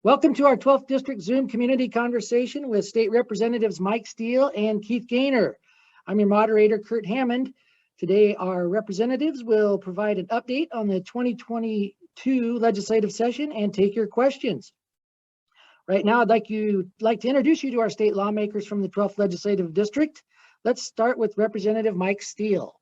Welcome to our 12th District Zoom community conversation with State Representatives Mike Steele and Keith Goehner. I'm your moderator, Kurt Hammond. Today, our representatives will provide an update on the 2022 legislative session and take your questions. Right now, I'd like to introduce you to our state lawmakers from the 12th Legislative District. Let's start with Representative Mike Steele.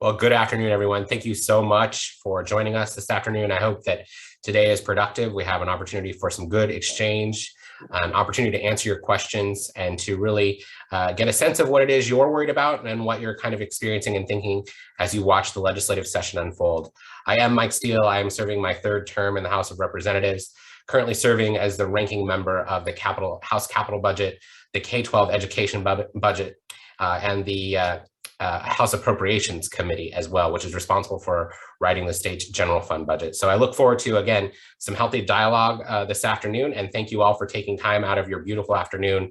Well, good afternoon, everyone. Thank you so much for joining us this afternoon. I hope that today is productive. We have an opportunity for some good exchange, an opportunity to answer your questions and to really get a sense of what it is you're worried about and what you're kind of experiencing and thinking as you watch the legislative session unfold. I am Mike Steele. I am serving my third term in the House of Representatives, currently serving as the ranking member of the House Capital Budget, the K-12 Education Budget, and the House Appropriations Committee as well, which is responsible for writing the state's general fund budget. So I look forward to, again, some healthy dialogue this afternoon, and thank you all for taking time out of your beautiful afternoon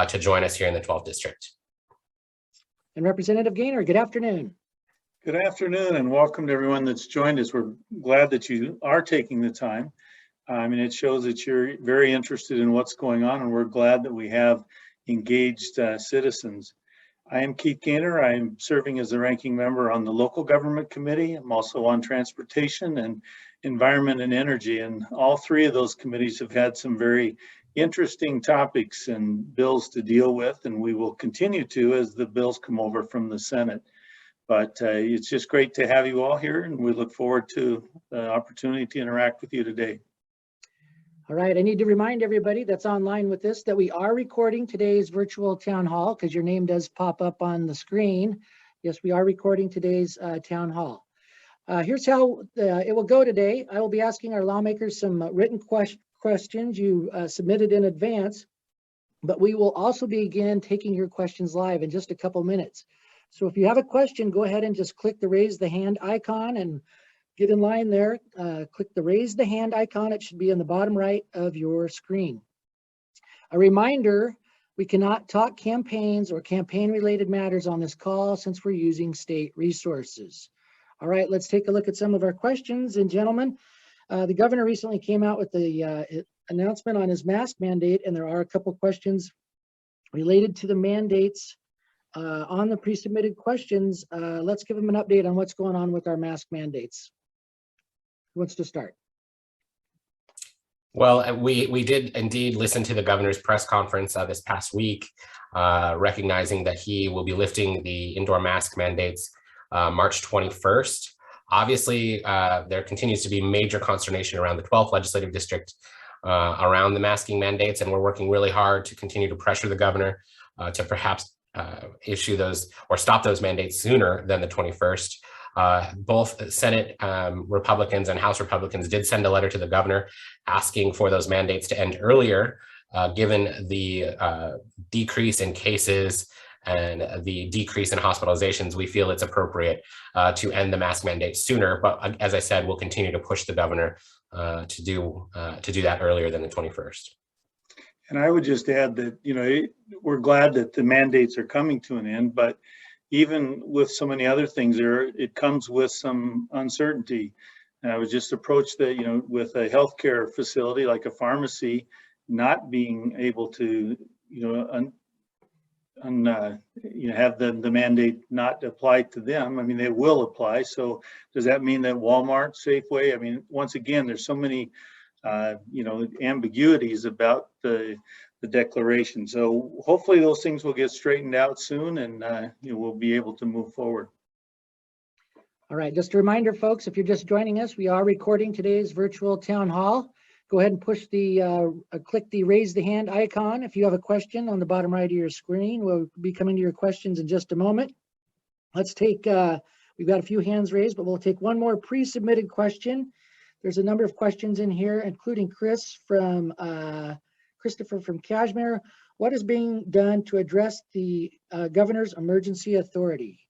to join us here in the 12th District. And Representative Goehner, good afternoon. Good afternoon, and welcome to everyone that's joined us. We're glad that you are taking the time. I mean, it shows that you're very interested in what's going on, and we're glad that we have engaged citizens. I am Keith Goehner. I am serving as the ranking member on the Local Government Committee. I'm also on Transportation and Environment and Energy, and all three of those committees have had some very interesting topics and bills to deal with, and we will continue to as the bills come over from the Senate. But it's just great to have you all here, and we look forward to the opportunity to interact with you today. All right, I need to remind everybody that's online with this that we are recording today's virtual town hall because your name does pop up on the screen. Yes, we are recording today's town hall. Here's how it will go today. I will be asking our lawmakers some written questions you submitted in advance, but we will also begin taking your questions live in just a couple minutes. So if you have a question, go ahead and just click the raise the hand icon and get in line there. Click the raise the hand icon. It should be in the bottom right of your screen. A reminder, we cannot talk campaigns or campaign related matters on this call since we're using state resources. All right, let's take a look at some of our questions. And gentlemen, the governor recently came out with the announcement on his mask mandate, and there are a couple questions related to the mandates on the pre-submitted questions. Let's give them an update on what's going on with our mask mandates. Who wants to start? Well, we did indeed listen to the governor's press conference this past week, recognizing that he will be lifting the indoor mask mandates March 21st. Obviously, there continues to be major consternation around the 12th legislative district around the masking mandates, and we're working really hard to continue to pressure the governor to perhaps issue those or stop those mandates sooner than the 21st. Both Senate Republicans and House Republicans did send a letter to the governor asking for those mandates to end earlier, given the decrease in cases and the decrease in hospitalizations. We feel it's appropriate to end the mask mandate sooner. But as I said, we'll continue to push the governor to do that earlier than the 21st. And I would just add that, you know, we're glad that the mandates are coming to an end, but even with so many other things there, it comes with some uncertainty. And I was just approached that, you know, with a healthcare facility like a pharmacy not being able to, have the mandate not apply to them. I mean, they will apply. So does that mean that Walmart, Safeway? I mean, once again, there's so many, ambiguities about the declaration. So hopefully those things will get straightened out soon, and we'll be able to move forward. All right, just a reminder, folks, if you're just joining us, we are recording today's virtual town hall. Go ahead and push the click the raise the hand icon if you have a question on the bottom right of your screen. We'll be coming to your questions in just a moment. Let's take, we've got a few hands raised, but we'll take one more pre-submitted question. There's a number of questions in here, including Christopher from Kashmir. What is being done to address the governor's emergency authority?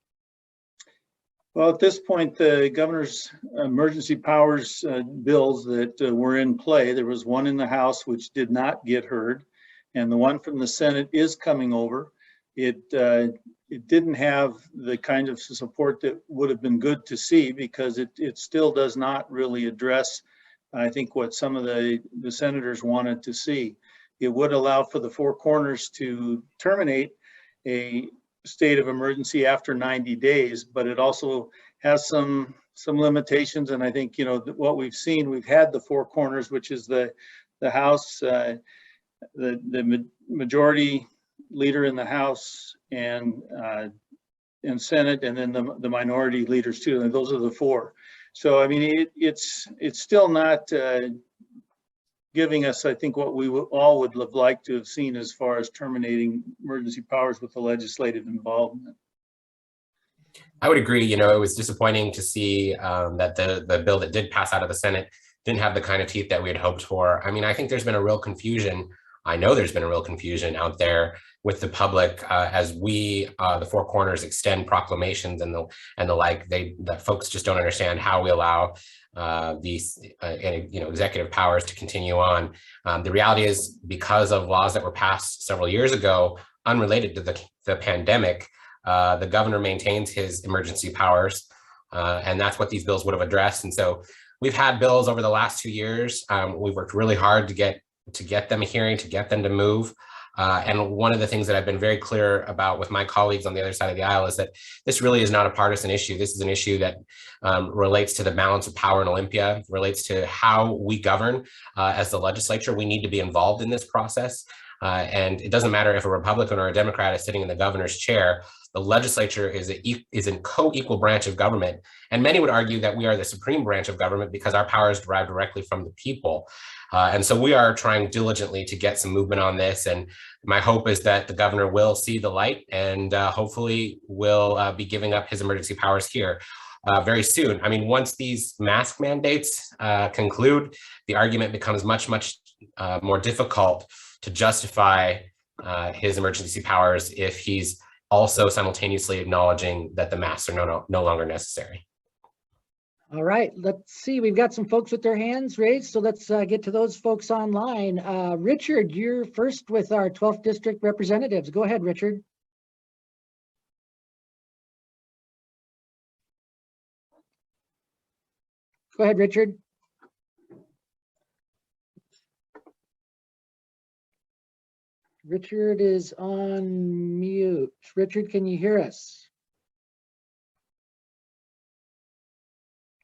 Well, at this point, the governor's emergency powers bills that were in play, there was one in the House which did not get heard, and the one from the Senate is coming over. It didn't have the kind of support that would have been good to see, because it still does not really address I think, what some of the senators wanted to see. It would allow for the Four Corners to terminate a state of emergency after 90 days, but it also has some limitations. And I think, what we've seen, we've had the Four Corners, which is the House, the majority leader in the House and Senate, and then the minority leaders too. And those are the four. So, I mean, it's still not giving us, I think, what we all would have liked to have seen as far as terminating emergency powers with the legislative involvement. I would agree. It was disappointing to see that the bill that did pass out of the Senate didn't have the kind of teeth that we had hoped for. I mean, I think there's been a real confusion. I know there's been a real confusion out there with the public as we, the Four Corners, extend proclamations and the like. That folks just don't understand how we allow these executive powers to continue on. The reality is, because of laws that were passed several years ago, unrelated to the pandemic, the governor maintains his emergency powers, and that's what these bills would have addressed. And so we've had bills over the last 2 years. We've worked really hard to get them a hearing, to get them to move. And one of the things that I've been very clear about with my colleagues on the other side of the aisle is that this really is not a partisan issue. This is an issue that relates to the balance of power in Olympia, relates to how we govern as the legislature. We need to be involved in this process. And it doesn't matter if a Republican or a Democrat is sitting in the governor's chair. The legislature is a co-equal branch of government. And many would argue that we are the supreme branch of government because our power is derived directly from the people. And so we are trying diligently to get some movement on this. And my hope is that the governor will see the light and hopefully will be giving up his emergency powers here very soon. I mean, once these mask mandates conclude, the argument becomes much more difficult to justify his emergency powers if he's also simultaneously acknowledging that the masks are no longer necessary. All right, let's see. We've got some folks with their hands raised, so let's get to those folks online. Richard, you're first with our 12th District representatives. Go ahead, Richard. Go ahead, Richard. Richard is on mute. Richard, can you hear us?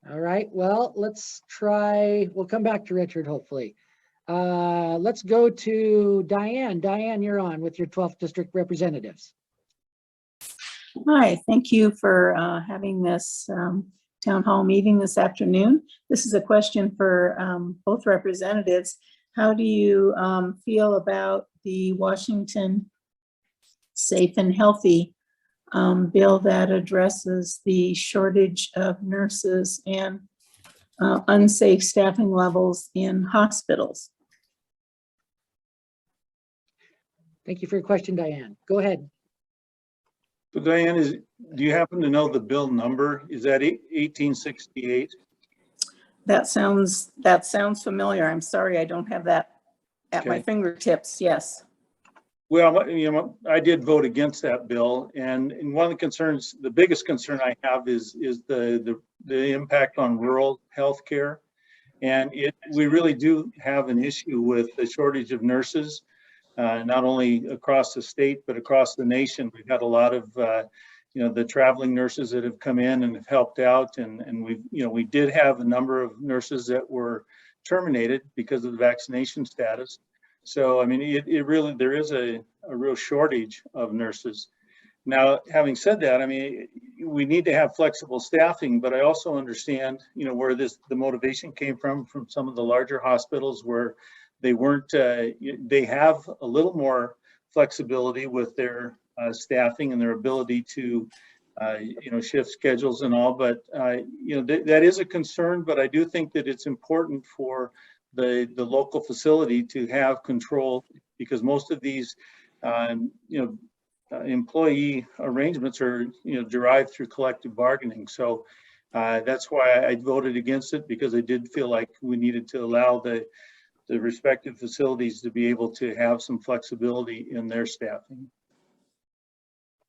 All right, well, let's try, we'll come back to Richard, hopefully. Let's go to Diane. Diane, you're on with your 12th District representatives. Hi, thank you for having this town hall meeting this afternoon. This is a question for both representatives. How do you feel about the Washington Safe and Healthy bill that addresses the shortage of nurses and unsafe staffing levels in hospitals? Thank you for your question, Diane. Go ahead. So Diane, do you happen to know the bill number? Is that 1868? That sounds familiar. I'm sorry, I don't have that at my fingertips. Yes. Well, I did vote against that bill, and one of the concerns, the biggest concern I have is the impact on rural healthcare, and we really do have an issue with the shortage of nurses, not only across the state but across the nation. We've had a lot of the traveling nurses that have come in and have helped out, and we did have a number of nurses that were terminated because of the vaccination status. So, I mean, there is a real shortage of nurses. Now, having said that, I mean, we need to have flexible staffing, but I also understand, where the motivation came from some of the larger hospitals where they weren't, they have a little more flexibility with their staffing and their ability to, shift schedules and all, but, that is a concern, but I do think that it's important for the local facility to have control, because most of these, employee arrangements are, derived through collective bargaining. So that's why I voted against it, because I did feel like we needed to allow the respective facilities to be able to have some flexibility in their staffing.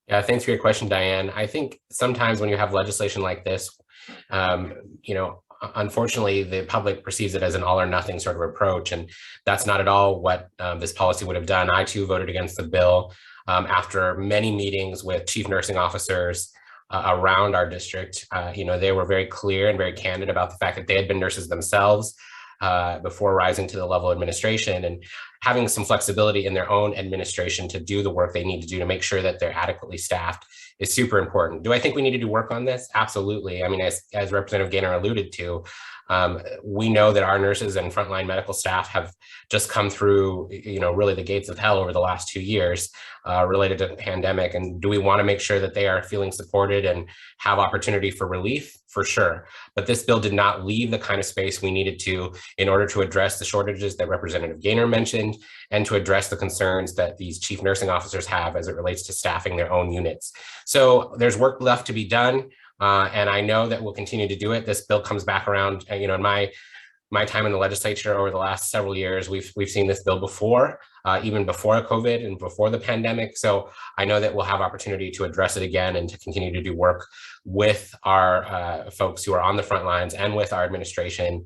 Yeah, thanks for your question, Diane. I think sometimes when you have legislation like this, unfortunately, the public perceives it as an all or nothing sort of approach. And that's not at all what this policy would have done. I too voted against the bill after many meetings with chief nursing officers around our district. They were very clear and very candid about the fact that they had been nurses themselves before rising to the level of administration, and having some flexibility in their own administration to do the work they need to do to make sure that they're adequately staffed is super important. Do I think we need to do work on this? Absolutely. I mean, as Representative Goehner alluded to, we know that our nurses and frontline medical staff have just come through, really the gates of hell over the last 2 years related to the pandemic. And do we want to make sure that they are feeling supported and have opportunity for relief? For sure. But this bill did not leave the kind of space we needed to in order to address the shortages that Representative Goehner mentioned, and to address the concerns that these chief nursing officers have as it relates to staffing their own units. So there's work left to be done. And I know that we'll continue to do it. This bill comes back around, in my time in the legislature over the last several years, we've seen this bill before, even before COVID and before the pandemic. So I know that we'll have opportunity to address it again and to continue to do work with our folks who are on the front lines and with our administration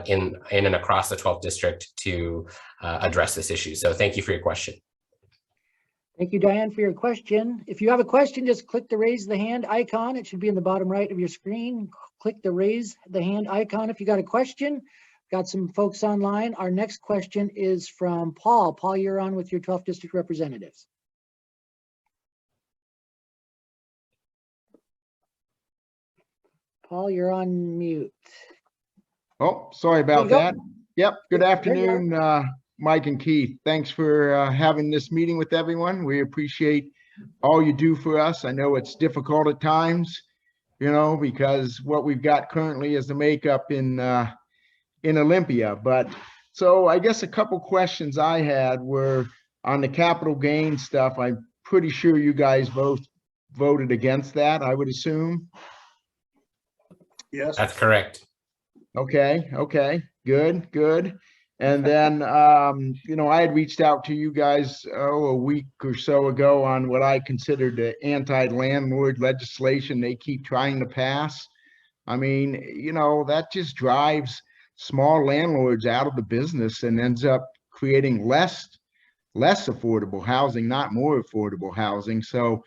in and across the 12th district to address this issue. So thank you for your question. Thank you, Diane, for your question. If you have a question, just click the raise the hand icon. It should be in the bottom right of your screen. Click the raise the hand icon if you got a question. Got some folks online. Our next question is from Paul. Paul, you're on with your 12th district representatives. Paul, you're on mute. Oh, sorry about that. Yep. Good afternoon, Mike and Keith. Thanks for having this meeting with everyone. We appreciate all you do for us. I know it's difficult at times, because what we've got currently is the makeup in Olympia. But so I guess a couple questions I had were on the capital gain stuff. I'm pretty sure you guys both voted against that, I would assume. Yes. That's correct. Okay, good. And then, I had reached out to you guys, a week or so ago on what I considered the anti-landlord legislation they keep trying to pass. I mean, that just drives small landlords out of the business and ends up creating less affordable housing, not more affordable housing. So,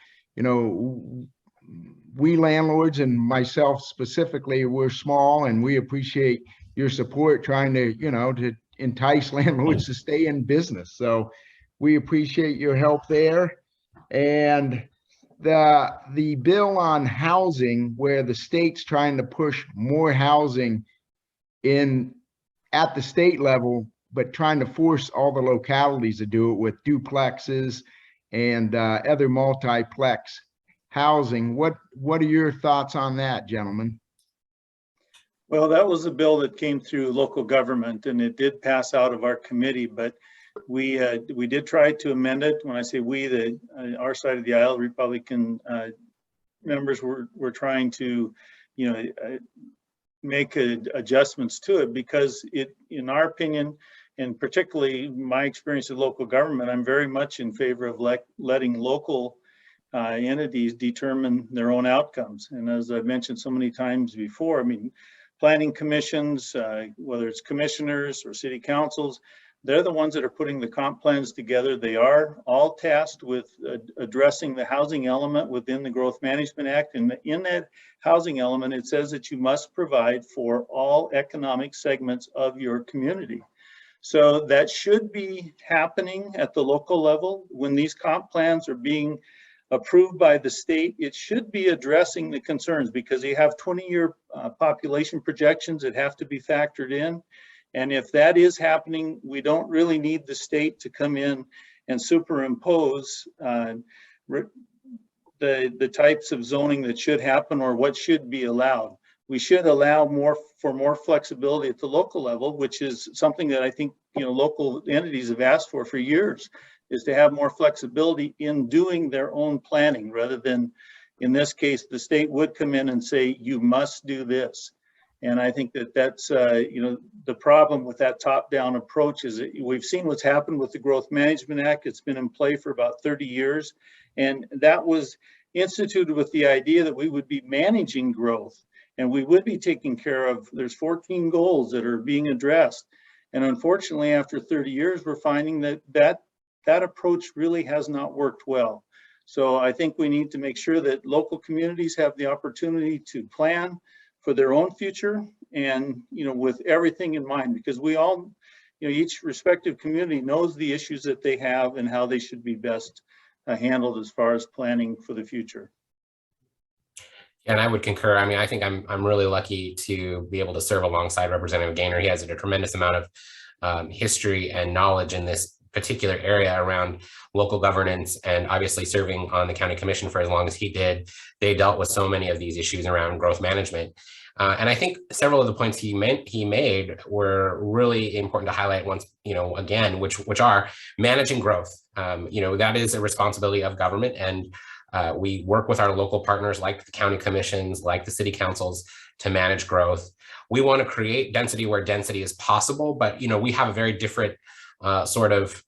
we landlords, and myself specifically, we're small, and we appreciate your support trying to, to entice landlords to stay in business. So we appreciate your help there. And the bill on housing, where the state's trying to push more housing at the state level, but trying to force all the localities to do it with duplexes and other multiplex housing. What are your thoughts on that, gentlemen? Well, that was a bill that came through local government, and it did pass out of our committee, but we did try to amend it. When I say we, our side of the aisle, Republican members were trying to, make adjustments to it, because it, in our opinion, and particularly my experience in local government, I'm very much in favor of letting local entities determine their own outcomes. And as I've mentioned so many times before, I mean, planning commissions, whether it's commissioners or city councils, they're the ones that are putting the comp plans together. They are all tasked with addressing the housing element within the Growth Management Act. And in that housing element, it says that you must provide for all economic segments of your community. So that should be happening at the local level. When these comp plans are being approved by the state, it should be addressing the concerns, because you have 20-year population projections that have to be factored in. And if that is happening, we don't really need the state to come in and superimpose the types of zoning that should happen or what should be allowed. We should allow more flexibility at the local level, which is something that I think local entities have asked for years, is to have more flexibility in doing their own planning, rather than, in this case, the state would come in and say, you must do this. And I think that's the problem with that top-down approach is that we've seen what's happened with the Growth Management Act. It's been in play for about 30 years. And that was instituted with the idea that we would be managing growth. and we would be taking care of, there's 14 goals that are being addressed. And unfortunately, after 30 years, we're finding that approach really has not worked well. So I think we need to make sure that local communities have the opportunity to plan for their own future, and with everything in mind, because we all, each respective community knows the issues that they have and how they should be best handled as far as planning for the future. And I would concur. I mean, I think I'm really lucky to be able to serve alongside Representative Goehner. He has a tremendous amount of history and knowledge in this particular area around local governance, and obviously serving on the county commission for as long as he did, they dealt with so many of these issues around growth management. And I think several of the points he made were really important to highlight once, again, which are managing growth. That is a responsibility of government, and we work with our local partners like the county commissions, like the city councils, to manage growth. We want to create density where density is possible, but we have a very different sort of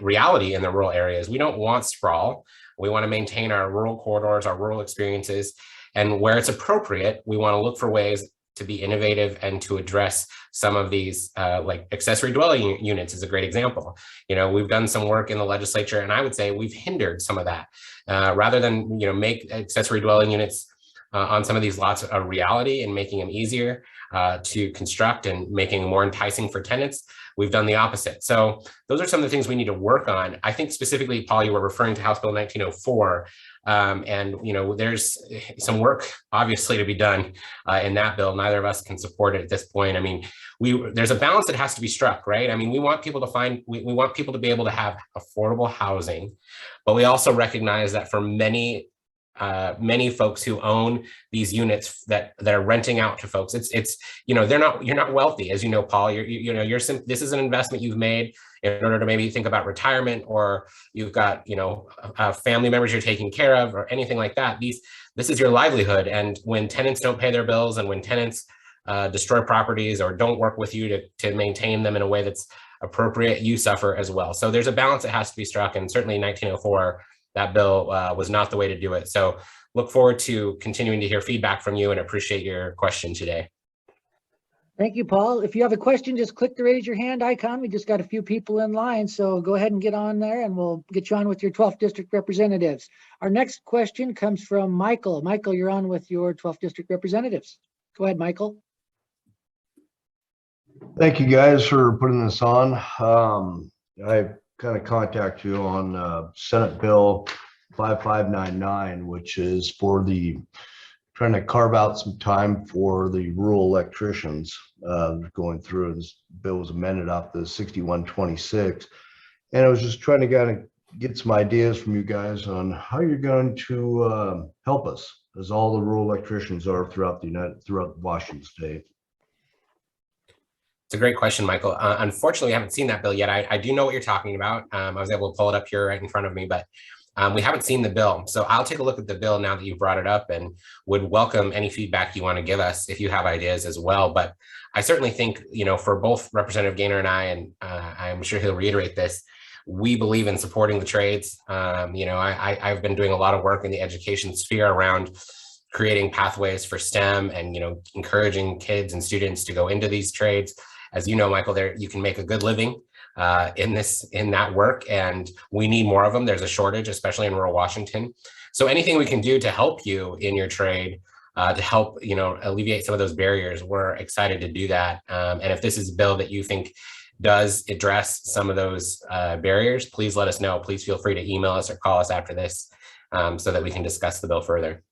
reality in the rural areas. We don't want sprawl. We want to maintain our rural corridors, our rural experiences, and where it's appropriate, we want to look for ways to be innovative and to address some of these, like accessory dwelling units is a great example. We've done some work in the legislature, and I would say we've hindered some of that. Rather than make accessory dwelling units on some of these lots a reality and making them easier to construct and making them more enticing for tenants, we've done the opposite. So those are some of the things we need to work on. I think specifically, Paul, you were referring to House Bill 1904. And there's some work obviously to be done in that bill. Neither of us can support it at this point. I mean, there's a balance that has to be struck, right? I mean, we want people to we want people to be able to have affordable housing, but we also recognize that for many folks who own these units that are renting out to folks, you're not wealthy, as Paul. This is an investment you've made in order to maybe think about retirement, or you've got family members you're taking care of, or anything like that. This is your livelihood, and when tenants don't pay their bills, and when tenants destroy properties or don't work with you to maintain them in a way that's appropriate, you suffer as well. So there's a balance that has to be struck, and certainly 1904. That bill was not the way to do it. So look forward to continuing to hear feedback from you, and appreciate your question today. Thank you, Paul. If you have a question, just click the raise your hand icon. We just got a few people in line, so go ahead and get on there, and we'll get you on with your 12th district representatives. Our next question comes from Michael. Michael, you're on with your 12th district representatives. Go ahead, Michael. Thank you guys for putting this on. I kind of contact you on Senate Bill 5599, which is for trying to carve out some time for the rural electricians going through. This bill was amended off the 6126. And I was just trying to kind of get some ideas from you guys on how you're going to help us, as all the rural electricians are throughout Washington State. It's a great question, Michael. Unfortunately, I haven't seen that bill yet. I do know what you're talking about. I was able to pull it up here right in front of me, but we haven't seen the bill. So I'll take a look at the bill now that you've brought it up, and would welcome any feedback you want to give us if you have ideas as well. But I certainly think, for both Representative Goehner and I, and I'm sure he'll reiterate this, we believe in supporting the trades. I've been doing a lot of work in the education sphere around creating pathways for STEM and, encouraging kids and students to go into these trades. As you know, Michael, you can make a good living in that work, and we need more of them. There's a shortage, especially in rural Washington. So anything we can do to help you in your trade, to help alleviate some of those barriers, we're excited to do that. And if this is a bill that you think does address some of those barriers, please let us know. Please feel free to email us or call us after this so that we can discuss the bill further.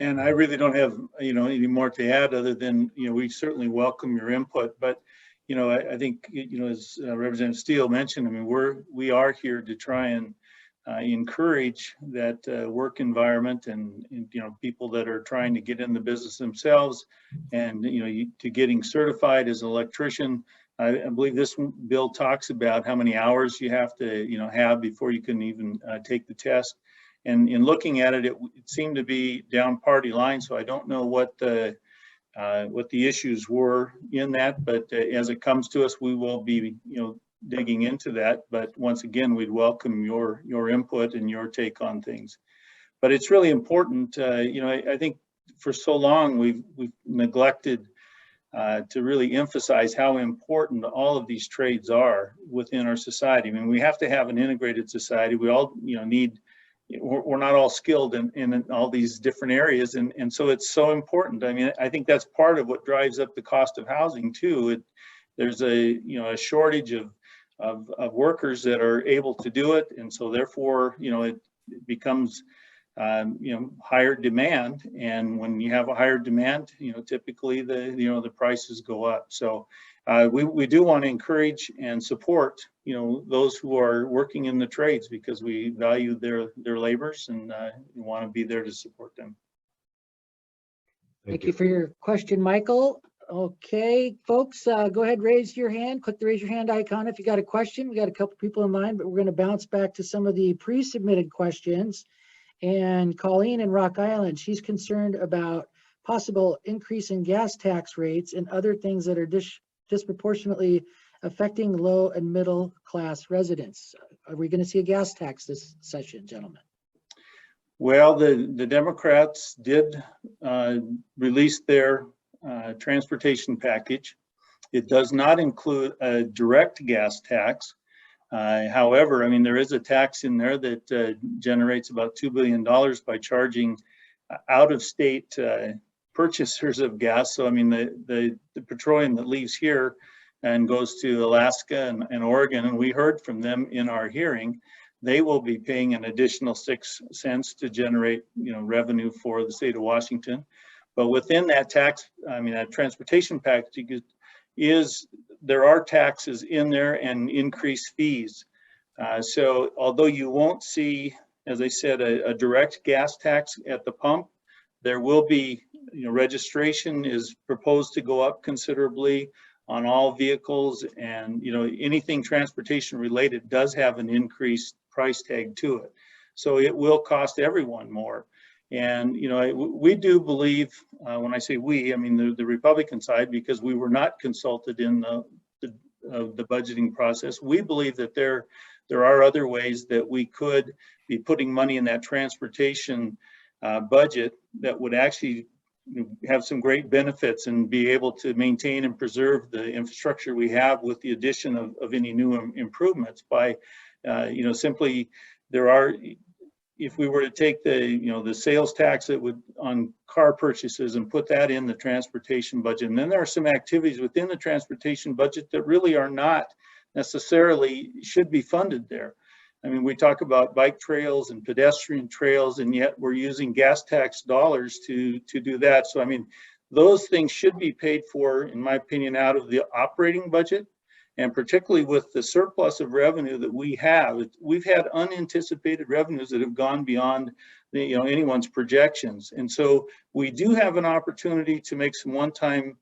And I really don't have, any more to add other than, we certainly welcome your input. But, I think, as Representative Steele mentioned, I mean, we are here to try and encourage that work environment and, people that are trying to get in the business themselves and, to getting certified as an electrician. I believe this bill talks about how many hours you have to, have before you can even take the test. And in looking at it, it seemed to be down party line. So I don't know what the issues were in that, but as it comes to us, we will be, digging into that. But once again, we'd welcome your input and your take on things. But it's really important, I think for so long we've neglected to really emphasize how important all of these trades are within our society. I mean, we have to have an integrated society. We all, need, we're not all skilled in all these different areas. And so it's so important. I mean, I think that's part of what drives up the cost of housing too. There's a shortage of workers that are able to do it. And so therefore, it becomes higher demand, and when you have a higher demand, typically the prices go up. So we do want to encourage and support those who are working in the trades, because we value their labors, and we want to be there to support them. Thank you for your question, Michael. Okay, folks, go ahead, raise your hand. Click the raise your hand icon if you got a question. We got a couple people in line, but we're going to bounce back to some of the pre-submitted questions. And Colleen in Rock Island, she's concerned about possible increase in gas tax rates and other things that are disproportionately affecting low and middle class residents. Are we going to see a gas tax this session, gentlemen? Well, the Democrats did release their transportation package. It does not include a direct gas tax. However, I mean, there is a tax in there that generates about $2 billion by charging out-of-state purchasers of gas. So, I mean, the petroleum that leaves here and goes to Alaska and Oregon, and we heard from them in our hearing, they will be paying an additional 6 cents to generate, revenue for the state of Washington. But within that tax, I mean, that transportation package there are taxes in there and increased fees. So although you won't see, as I said, a direct gas tax at the pump, there will be, registration is proposed to go up considerably on all vehicles, and anything transportation related does have an increased price tag to it. So it will cost everyone more. And, we do believe, when I say we, I mean the Republican side, because we were not consulted in the budgeting process. We believe that there are other ways that we could be putting money in that transportation budget that would actually have some great benefits and be able to maintain and preserve the infrastructure we have with the addition of any new improvements by, simply if we were to take the sales tax that would on car purchases and put that in the transportation budget, and then there are some activities within the transportation budget that really are not necessarily should be funded there. I mean, we talk about bike trails and pedestrian trails, and yet we're using gas tax dollars to do that. So, I mean, those things should be paid for, in my opinion, out of the operating budget. And particularly with the surplus of revenue that we've had unanticipated revenues that have gone beyond anyone's projections. And so we do have an opportunity to make some one-time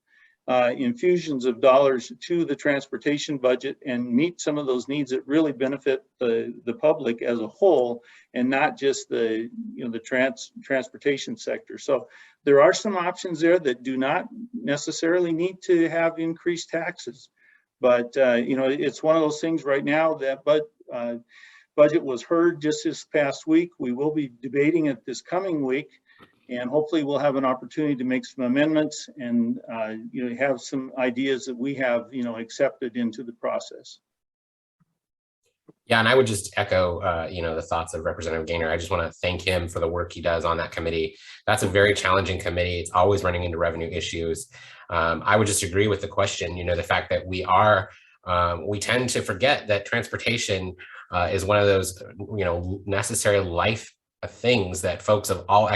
infusions of dollars to the transportation budget and meet some of those needs that really benefit the public as a whole, and not just the transportation sector. So there are some options there that do not necessarily need to have increased taxes. But, it's one of those things right now that budget was heard just this past week. We will be debating it this coming week, and hopefully we'll have an opportunity to make some amendments and, have some ideas that we have, accepted into the process. Yeah, and I would just echo, the thoughts of Representative Goehner. I just want to thank him for the work he does on that committee. That's a very challenging committee. It's always running into revenue issues. I would just agree with the question, the fact that we tend to forget that transportation is one of those, necessary life things that folks of all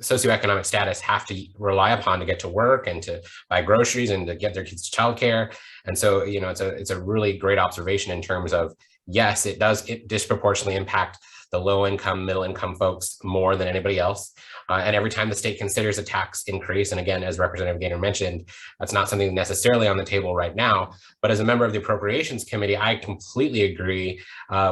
socioeconomic status have to rely upon to get to work and to buy groceries and to get their kids to childcare. And so, it's a really great observation in terms of, yes, it disproportionately impact the low income, middle income folks more than anybody else. And every time the state considers a tax increase, and again, as Representative Goehner mentioned, that's not something necessarily on the table right now, but as a member of the Appropriations Committee, I completely agree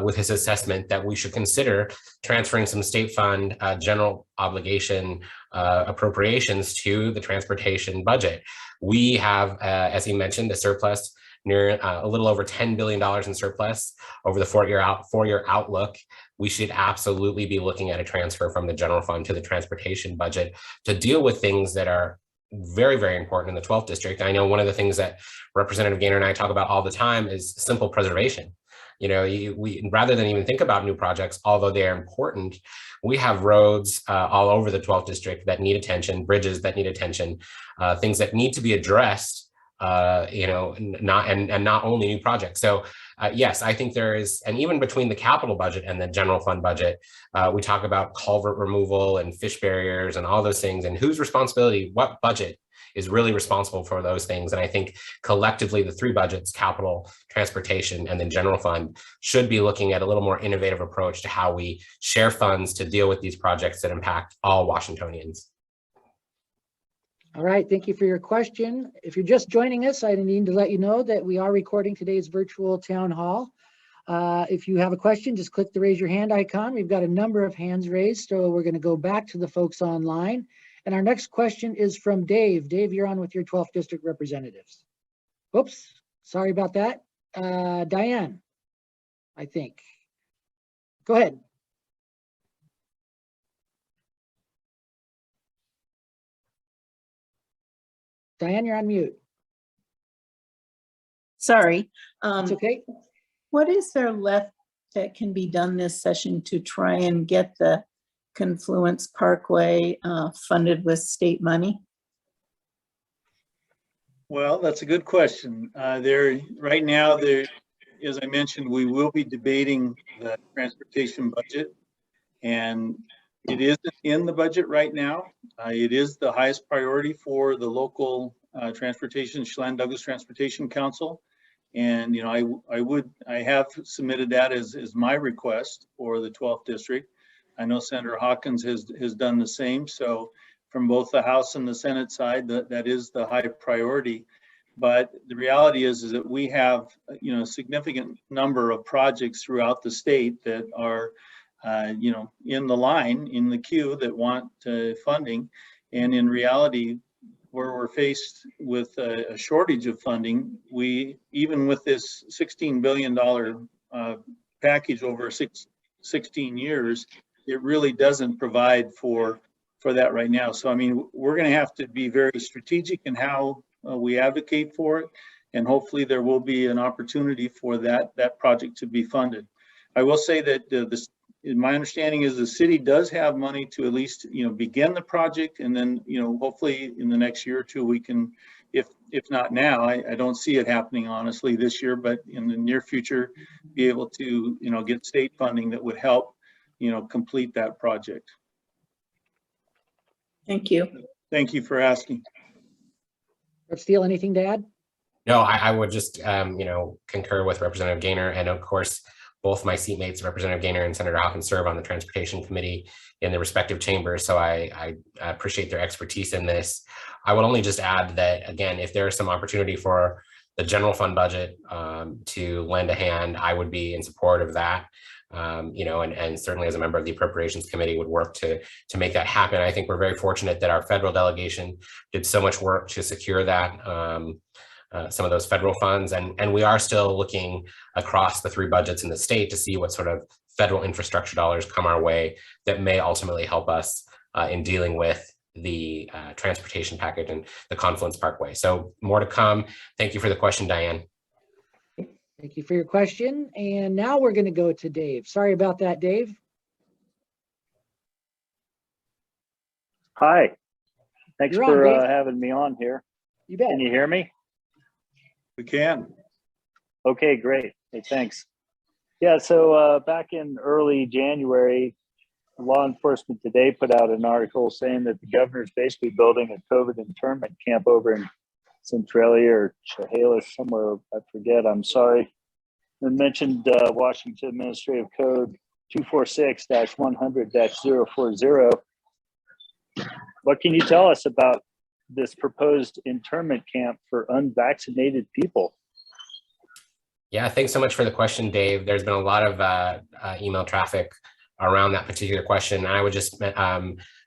with his assessment that we should consider transferring some state fund general obligation appropriations to the transportation budget. We have, as he mentioned, a surplus near a little over $10 billion in surplus over the four-year outlook, we should absolutely be looking at a transfer from the general fund to the transportation budget to deal with things that are very, very important in the 12th district. I know one of the things that Representative Goehner and I talk about all the time is simple preservation. You know, we rather than even think about new projects, although they are important, we have roads all over the 12th district that need attention, bridges that need attention, things that need to be addressed, you know, not only new projects. So yes, I think there is, and even between the capital budget and the general fund budget, we talk about culvert removal and fish barriers and all those things, and whose responsibility, what budget is really responsible for those things. And I think collectively the three budgets, capital, transportation, and then general fund, should be looking at a little more innovative approach to how we share funds to deal with these projects that impact all Washingtonians. All right, thank you for your question. If you're just joining us, I need to let you know that we are recording today's virtual town hall. If you have a question, just click the raise your hand icon. We've got a number of hands raised, so we're going to go back to the folks online. And our next question is from Dave. Dave, you're on with your 12th district representatives. Oops, sorry about that. Diane, I think. Go ahead. Diane, you're on mute. Sorry. It's okay. What is there left that can be done this session to try and get the Confluence Parkway funded with state money? Well, that's a good question. Right now, as I mentioned, we will be debating the transportation budget, and it isn't in the budget right now. It is the highest priority for the local transportation, Chelan Douglas Transportation Council. And, you know, I have submitted that as my request for the 12th district. I know Senator Hawkins has done the same. So from both the House and the Senate side, that is the high priority. But the reality is that we have, you know, a significant number of projects throughout the state that are, you know, in the queue that want funding. And in reality, where we're faced with a shortage of funding, even with this $16 billion package over 16 years, it really doesn't provide for that right now. So, I mean, we're going to have to be very strategic in how we advocate for it. And hopefully there will be an opportunity for that project to be funded. I will say that my understanding is the city does have money to at least, you know, begin the project. And then, you know, hopefully in the next year or two, we can, if not now, I don't see it happening honestly this year, but in the near future, be able to, you know, get state funding that would help, you know, complete that project. Thank you. Thank you for asking. Steele, anything to add? No, I would just, you know, concur with Representative Goehner, and of course, both my seatmates, Representative Goehner and Senator Hawkins, serve on the Transportation Committee in their respective chambers, so I appreciate their expertise in this. I would only just add that, again, if there is some opportunity for the general fund budget to lend a hand, I would be in support of that. You know, and certainly as a member of the Appropriations Committee would work to make that happen. I think we're very fortunate that our federal delegation did so much work to secure that, some of those federal funds, and we are still looking across the three budgets in the state to see what sort of federal infrastructure dollars come our way that may ultimately help us in dealing with the transportation package and the Confluence Parkway. So more to come. Thank you for the question, Diane. Thank you for your question. And now we're going to go to Dave. Sorry about that, Dave. Hi. Thanks You're on, for Dave. having me on here. You bet. Can you hear me? We can. Okay, great. Hey, thanks. Yeah, so back in early January, Law Enforcement Today put out an article saying that the governor's basically building a COVID internment camp over in Centralia or Chehalis, somewhere, I forget, I'm sorry. And mentioned Washington Administrative Code 246-100-040. What can you tell us about this proposed internment camp for unvaccinated people? Yeah, thanks so much for the question, Dave. There's been a lot of email traffic around that particular question. And I would just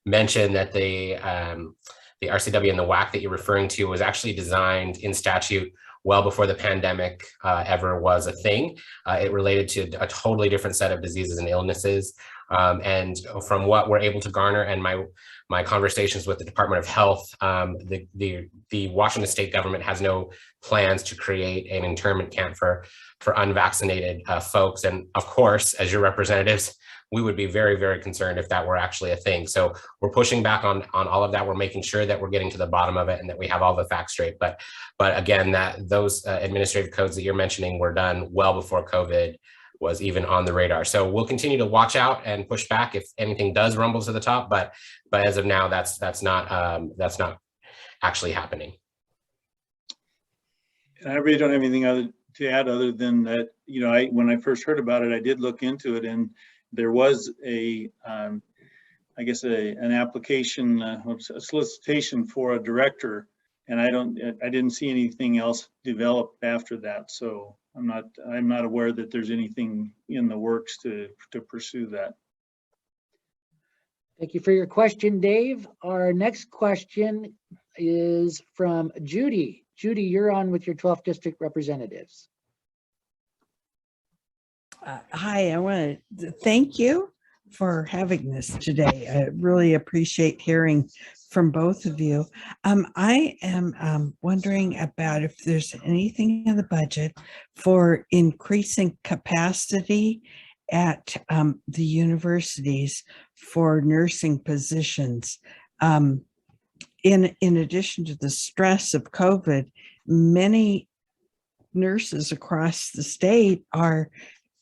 mention that the RCW and the WAC that you're referring to was actually designed in statute well before the pandemic ever was a thing. It related to a totally different set of diseases and illnesses. And from what we're able to garner and my conversations with the Department of Health, the Washington state government has no plans to create an internment camp for unvaccinated folks. And of course, as your representatives, we would be very, very concerned if that were actually a thing. So we're pushing back on all of that. We're making sure that we're getting to the bottom of it and that we have all the facts straight. But again, that those administrative codes that you're mentioning were done well before COVID was even on the radar. So we'll continue to watch out and push back if anything does rumble to the top. But as of now, that's not actually happening. And I really don't have anything to add other than that, you know, when I first heard about it, I did look into it, and there was an application, a solicitation for a director, and I didn't see anything else developed after that. So I'm not aware that there's anything in the works to pursue that. Thank you for your question, Dave. Our next question is from Judy. Judy, you're on with your 12th district representatives. Hi, I want to thank you for having this today. I really appreciate hearing from both of you. I am wondering about if there's anything in the budget for increasing capacity at the universities for nursing positions. In addition to the stress of COVID, many nurses across the state are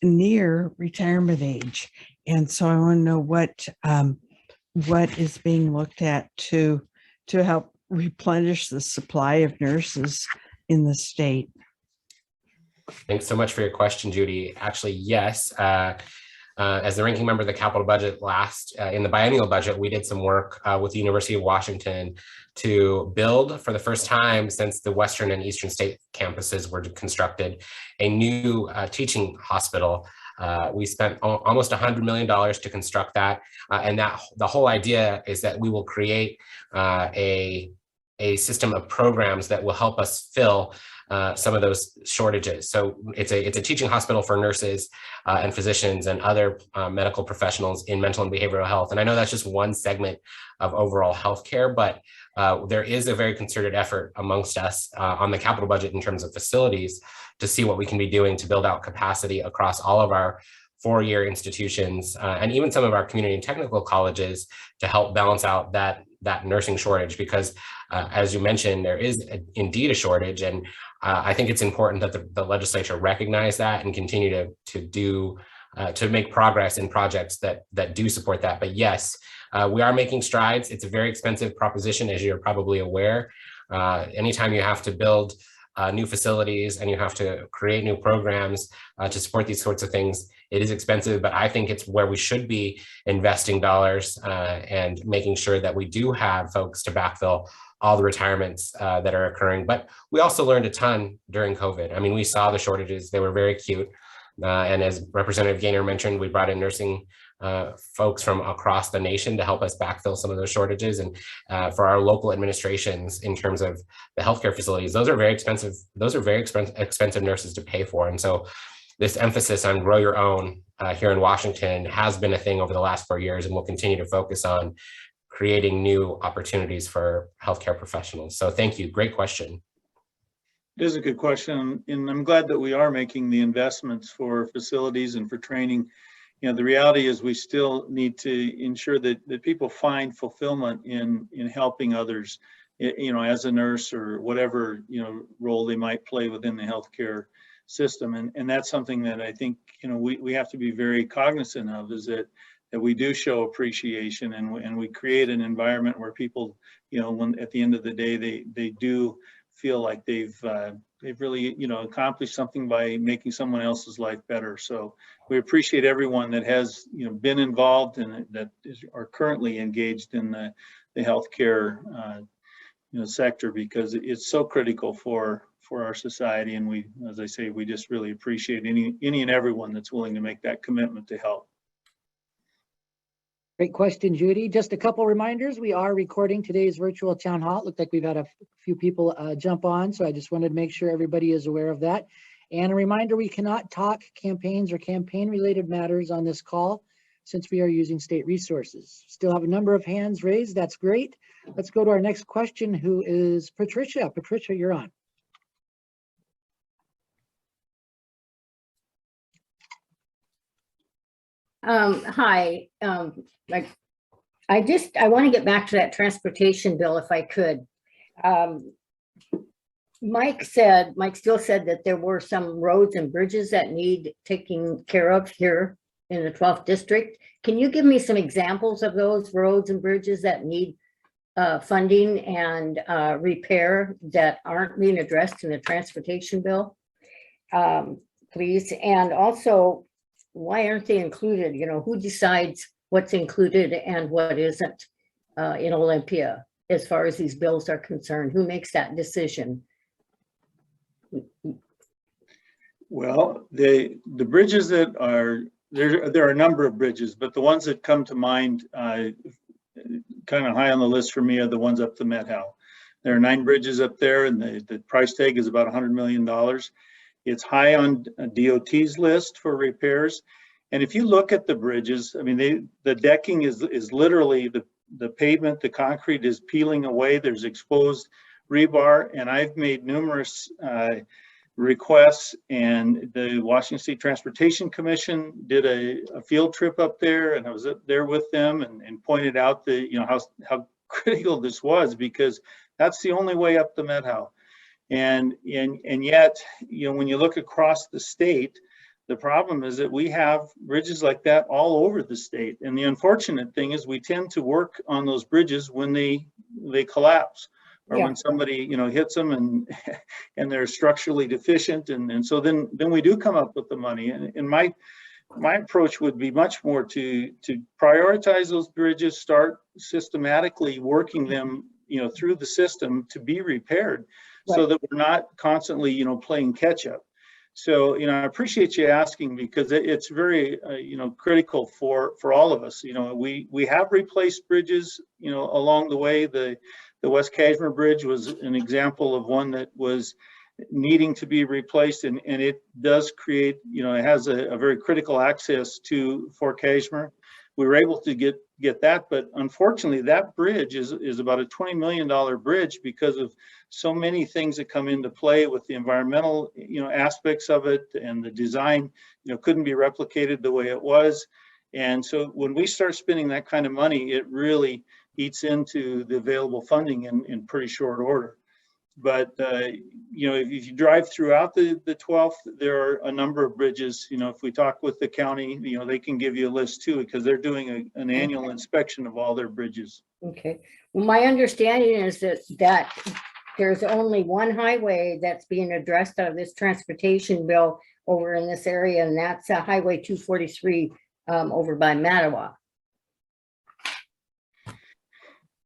near retirement age. And so I want to know what is being looked at to help replenish the supply of nurses in the state. Thanks so much for your question, Judy. Actually, yes. As the ranking member of the capital budget in the biennial budget, we did some work with the University of Washington to build, for the first time since the Western and Eastern state campuses were constructed, a new teaching hospital. We spent almost $100 million to construct that. And the whole idea is that we will create a system of programs that will help us fill some of those shortages. So it's a teaching hospital for nurses and physicians and other medical professionals in mental and behavioral health. And I know that's just one segment of overall healthcare, but there is a very concerted effort amongst us on the capital budget in terms of facilities to see what we can be doing to build out capacity across all of our four-year institutions and even some of our community and technical colleges to help balance out that nursing shortage, because as you mentioned, there is indeed a shortage. And I think it's important that the legislature recognize that and continue to make progress in projects that do support that. But yes, we are making strides. It's a very expensive proposition, as you're probably aware. Anytime you have to build new facilities and you have to create new programs to support these sorts of things, it is expensive, but I think it's where we should be investing dollars and making sure that we do have folks to backfill all the retirements that are occurring. But we also learned a ton during COVID. I mean, we saw the shortages, they were very acute. And as Representative Goehner mentioned, we brought in nursing folks from across the nation to help us backfill some of those shortages. And for our local administrations, in terms of the healthcare facilities, those are very expensive. Those are very expensive nurses to pay for. And so this emphasis on grow your own here in Washington has been a thing over the last 4 years, and we'll continue to focus on creating new opportunities for healthcare professionals. So thank you. Great question. It is a good question, and I'm glad that we are making the investments for facilities and for training. You know, the reality is we still need to ensure that people find fulfillment in helping others, you know, as a nurse or whatever, you know, role they might play within the healthcare system. And that's something that I think, you know, we have to be very cognizant of, is that we do show appreciation and we create an environment where people, you know, when at the end of the day, they do feel like they've really, you know, accomplished something by making someone else's life better. So we appreciate everyone that has, you know, been involved and that are currently engaged in the healthcare, you know, sector, because it's so critical for our society. And we, as I say, we just really appreciate any and everyone that's willing to make that commitment to help. Great question, Judy. Just a couple reminders. We are recording today's virtual town hall. It looked like we've had a few people jump on, so I just wanted to make sure everybody is aware of that. And a reminder, we cannot talk campaigns or campaign-related matters on this call since we are using state resources. Still have a number of hands raised. That's great. Let's go to our next question, who is Patricia. Patricia, you're on. Hi, I want to get back to that transportation bill if I could. Mike Steele said that there were some roads and bridges that need taking care of here in the 12th district. Can you give me some examples of those roads and bridges that need funding and repair that aren't being addressed in the transportation bill, please? And also, why aren't they included? You know, who decides what's included and what isn't in Olympia as far as these bills are concerned? Who makes that decision? Well, the bridges that are there are a number of bridges, but the ones that come to mind kind of high on the list for me are the ones up the Met Hal. There are 9 bridges up there, and the price tag is about $100 million. It's high on DOT's list for repairs. And if you look at the bridges, I mean, the decking is literally the pavement, the concrete is peeling away. There's exposed rebar, and I've made numerous requests, and the Washington State Transportation Commission did a field trip up there, and I was up there with them and pointed out how critical this was, because that's the only way up the Met Hal. And yet, when you look across the state, the problem is that we have bridges like that all over the state. And the unfortunate thing is we tend to work on those bridges when they collapse, or when somebody hits them and they're structurally deficient, and so then we do come up with the money. And my approach would be much more to prioritize those bridges, start systematically working them through the system to be repaired, so that we're not constantly playing catch up. So I appreciate you asking, because it's very critical for all of us. We have replaced bridges along the way. The West Kashmir Bridge was an example of one that was needing to be replaced, and it does create, it has a very critical access to Fort Kashmir. We were able to get that, but unfortunately that bridge is about a $20 million bridge because of so many things that come into play with the environmental aspects of it, and the design couldn't be replicated the way it was. And so when we start spending that kind of money, it really eats into the available funding in pretty short order. But if you drive throughout the 12th, there are a number of bridges. If we talk with the county, they can give you a list too, because they're doing an annual inspection of all their bridges. Okay. Well, my understanding is that there's only one highway that's being addressed out of this transportation bill over in this area, and that's Highway 243 over by Mattawa.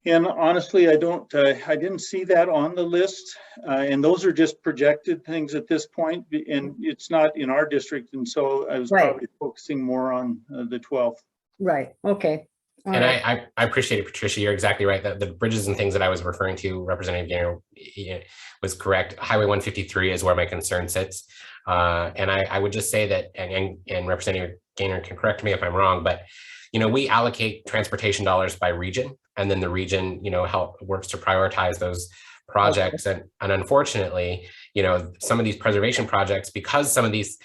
And honestly, I didn't see that on the list, and those are just projected things at this point, and it's not in our district, and so I was probably focusing more on the 12th. Right. Okay. And I appreciate it, Patricia. You're exactly right. The bridges and things that I was referring to, Representative Goehner was correct. Highway 153 is where my concern sits. And I would just say that, and Representative Goehner can correct me if I'm wrong, but we allocate transportation dollars by region, and then the region, works to prioritize those projects. And unfortunately, some of these preservation projects, because some of these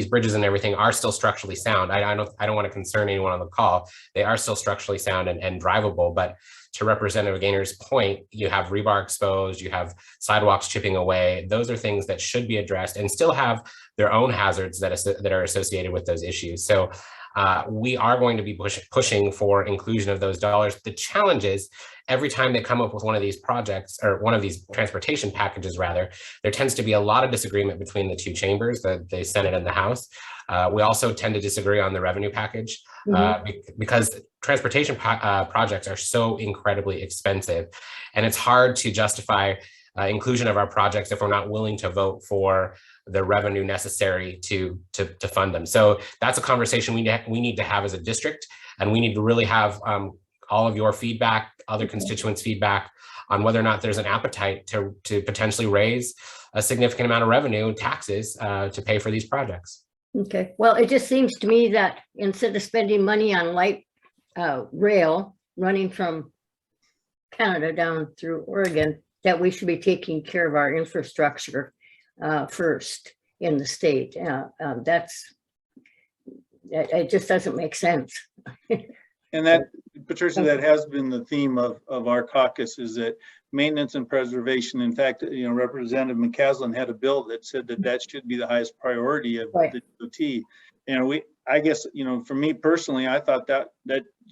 bridges and everything are still structurally sound. I don't want to concern anyone on the call. They are still structurally sound and drivable. But to Representative Goehner's point, you have rebar exposed, you have sidewalks chipping away. Those are things that should be addressed and still have their own hazards that are associated with those issues. So we are going to be pushing for inclusion of those dollars. The challenge is every time they come up with one of these projects, or one of these transportation packages rather, there tends to be a lot of disagreement between the two chambers, the Senate and the House. We also tend to disagree on the revenue package because transportation projects are so incredibly expensive, and it's hard to justify inclusion of our projects if we're not willing to vote for the revenue necessary to fund them. So that's a conversation we need to have as a district, and we need to really have all of your feedback, other constituents' feedback on whether or not there's an appetite to potentially raise a significant amount of revenue and taxes to pay for these projects. Okay, well, it just seems to me that instead of spending money on light rail running from Canada down through Oregon, that we should be taking care of our infrastructure first in the state. It just doesn't make sense. And that, Patricia, that has been the theme of our caucus, is that maintenance and preservation. In fact, Representative McCaslin had a bill that said that should be the highest priority of the DOT. And I guess, for me personally, I thought that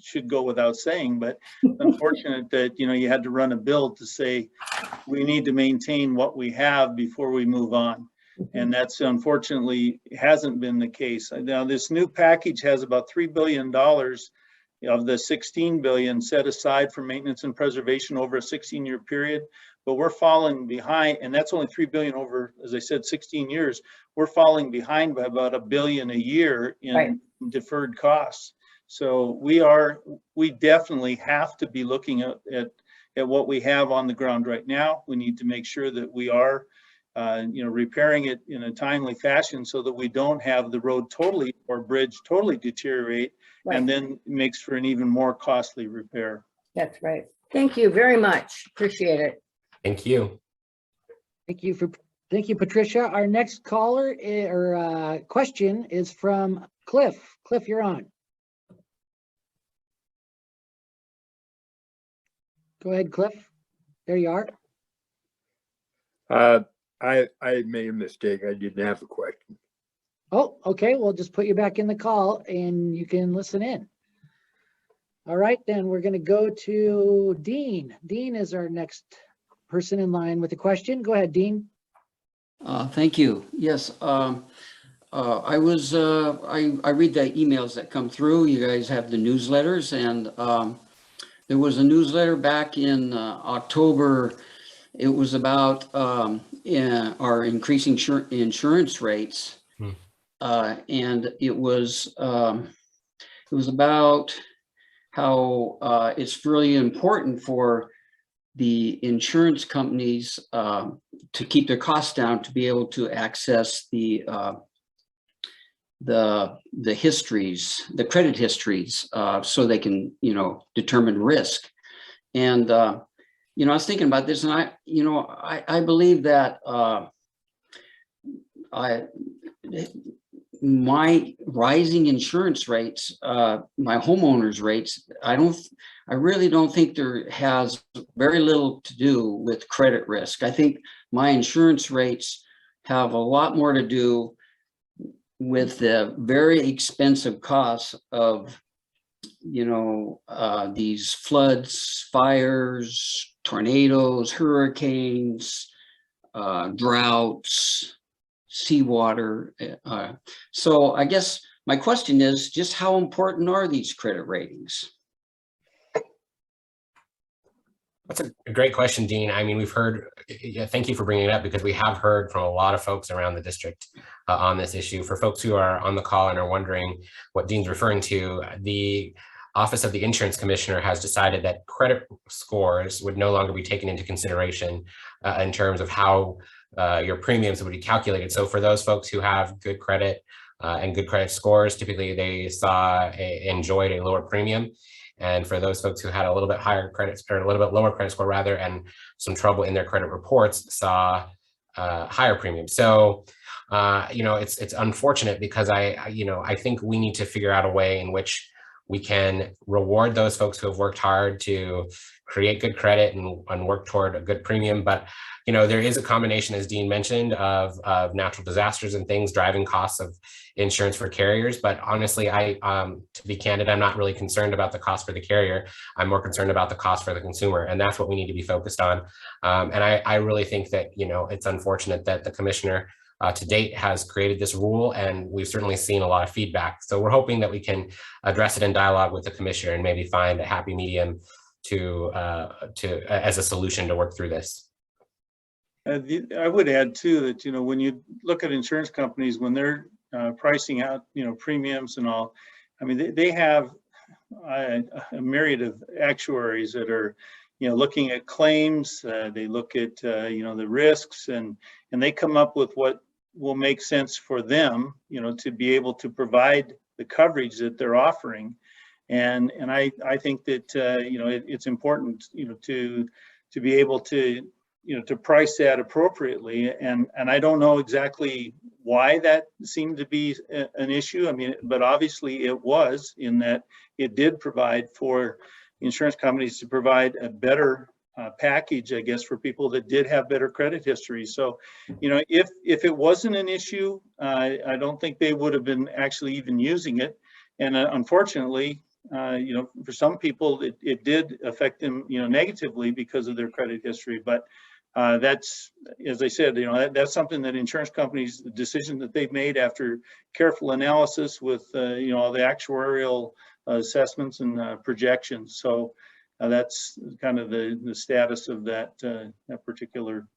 should go without saying, but unfortunate that, you had to run a bill to say we need to maintain what we have before we move on. And that's unfortunately hasn't been the case. Now, this new package has about $3 billion of the 16 billion set aside for maintenance and preservation over a 16-year period, but we're falling behind, and that's only 3 billion over, as I said, 16 years. We're falling behind by about $1 billion a year in deferred costs. So we definitely have to be looking at what we have on the ground right now. We need to make sure that we are repairing it in a timely fashion so that we don't have the road totally or bridge totally deteriorate, and then makes for an even more costly repair. That's right. Thank you very much. Appreciate it. Thank you. Thank you, Patricia. Our next caller or question is from Cliff. Cliff, you're on. Go ahead, Cliff. There you are. I made a mistake. I didn't have a question. Oh, okay. We'll just put you back in the call and you can listen in. All right, then we're going to go to Dean. Dean is our next person in line with a question. Go ahead, Dean. Thank you. Yes, I read the emails that come through. You guys have the newsletters, and there was a newsletter back in October. It was about our increasing insurance rates, and it was about how it's really important for the insurance companies to keep their costs down, to be able to access the histories, the credit histories, so they can, determine risk. And, I was thinking about this, and I believe that my rising insurance rates, my homeowners rates, I really don't think there has very little to do with credit risk. I think my insurance rates have a lot more to do with the very expensive costs of, these floods, fires, tornadoes, hurricanes, droughts, seawater. So I guess my question is just how important are these credit ratings? That's a great question, Dean. I mean, we've heard, thank you for bringing it up, because we have heard from a lot of folks around the district on this issue. For folks who are on the call and are wondering what Dean's referring to, the Office of the Insurance Commissioner has decided that credit scores would no longer be taken into consideration in terms of how your premiums would be calculated. So for those folks who have good credit and good credit scores, typically they enjoyed a lower premium. And for those folks who had a little bit higher credit, or a little bit lower credit score rather, and some trouble in their credit reports, saw higher premiums. So, it's unfortunate, because I think we need to figure out a way in which we can reward those folks who have worked hard to create good credit and work toward a good premium. But, there is a combination, as Dean mentioned, of natural disasters and things driving costs of insurance for carriers. But honestly, to be candid, I'm not really concerned about the cost for the carrier. I'm more concerned about the cost for the consumer. And that's what we need to be focused on. And I really think that, it's unfortunate that the commissioner to date has created this rule, and we've certainly seen a lot of feedback. So we're hoping that we can address it in dialogue with the commissioner and maybe find a happy medium as a solution to work through this. I would add too that, you know, when you look at insurance companies, when they're pricing out, you know, premiums and all, I mean, they have a myriad of actuaries that are, you know, looking at claims. They look at, you know, the risks, and they come up with what will make sense for them, you know, to be able to provide the coverage that they're offering. And I think that, you know, it's important, you know, to be able to, you know, to price that appropriately. And I don't know exactly why that seemed to be an issue. I mean, but obviously it was, in that it did provide for insurance companies to provide a better package, I guess, for people that did have better credit history. So, you know, if it wasn't an issue, I don't think they would have been actually even using it. And unfortunately, you know, for some people, it did affect them, you know, negatively because of their credit history. But that's, as I said, you know, that's something that insurance companies, the decision that they've made after careful analysis with, you know, all the actuarial assessments and projections. So that's kind of the status of that particular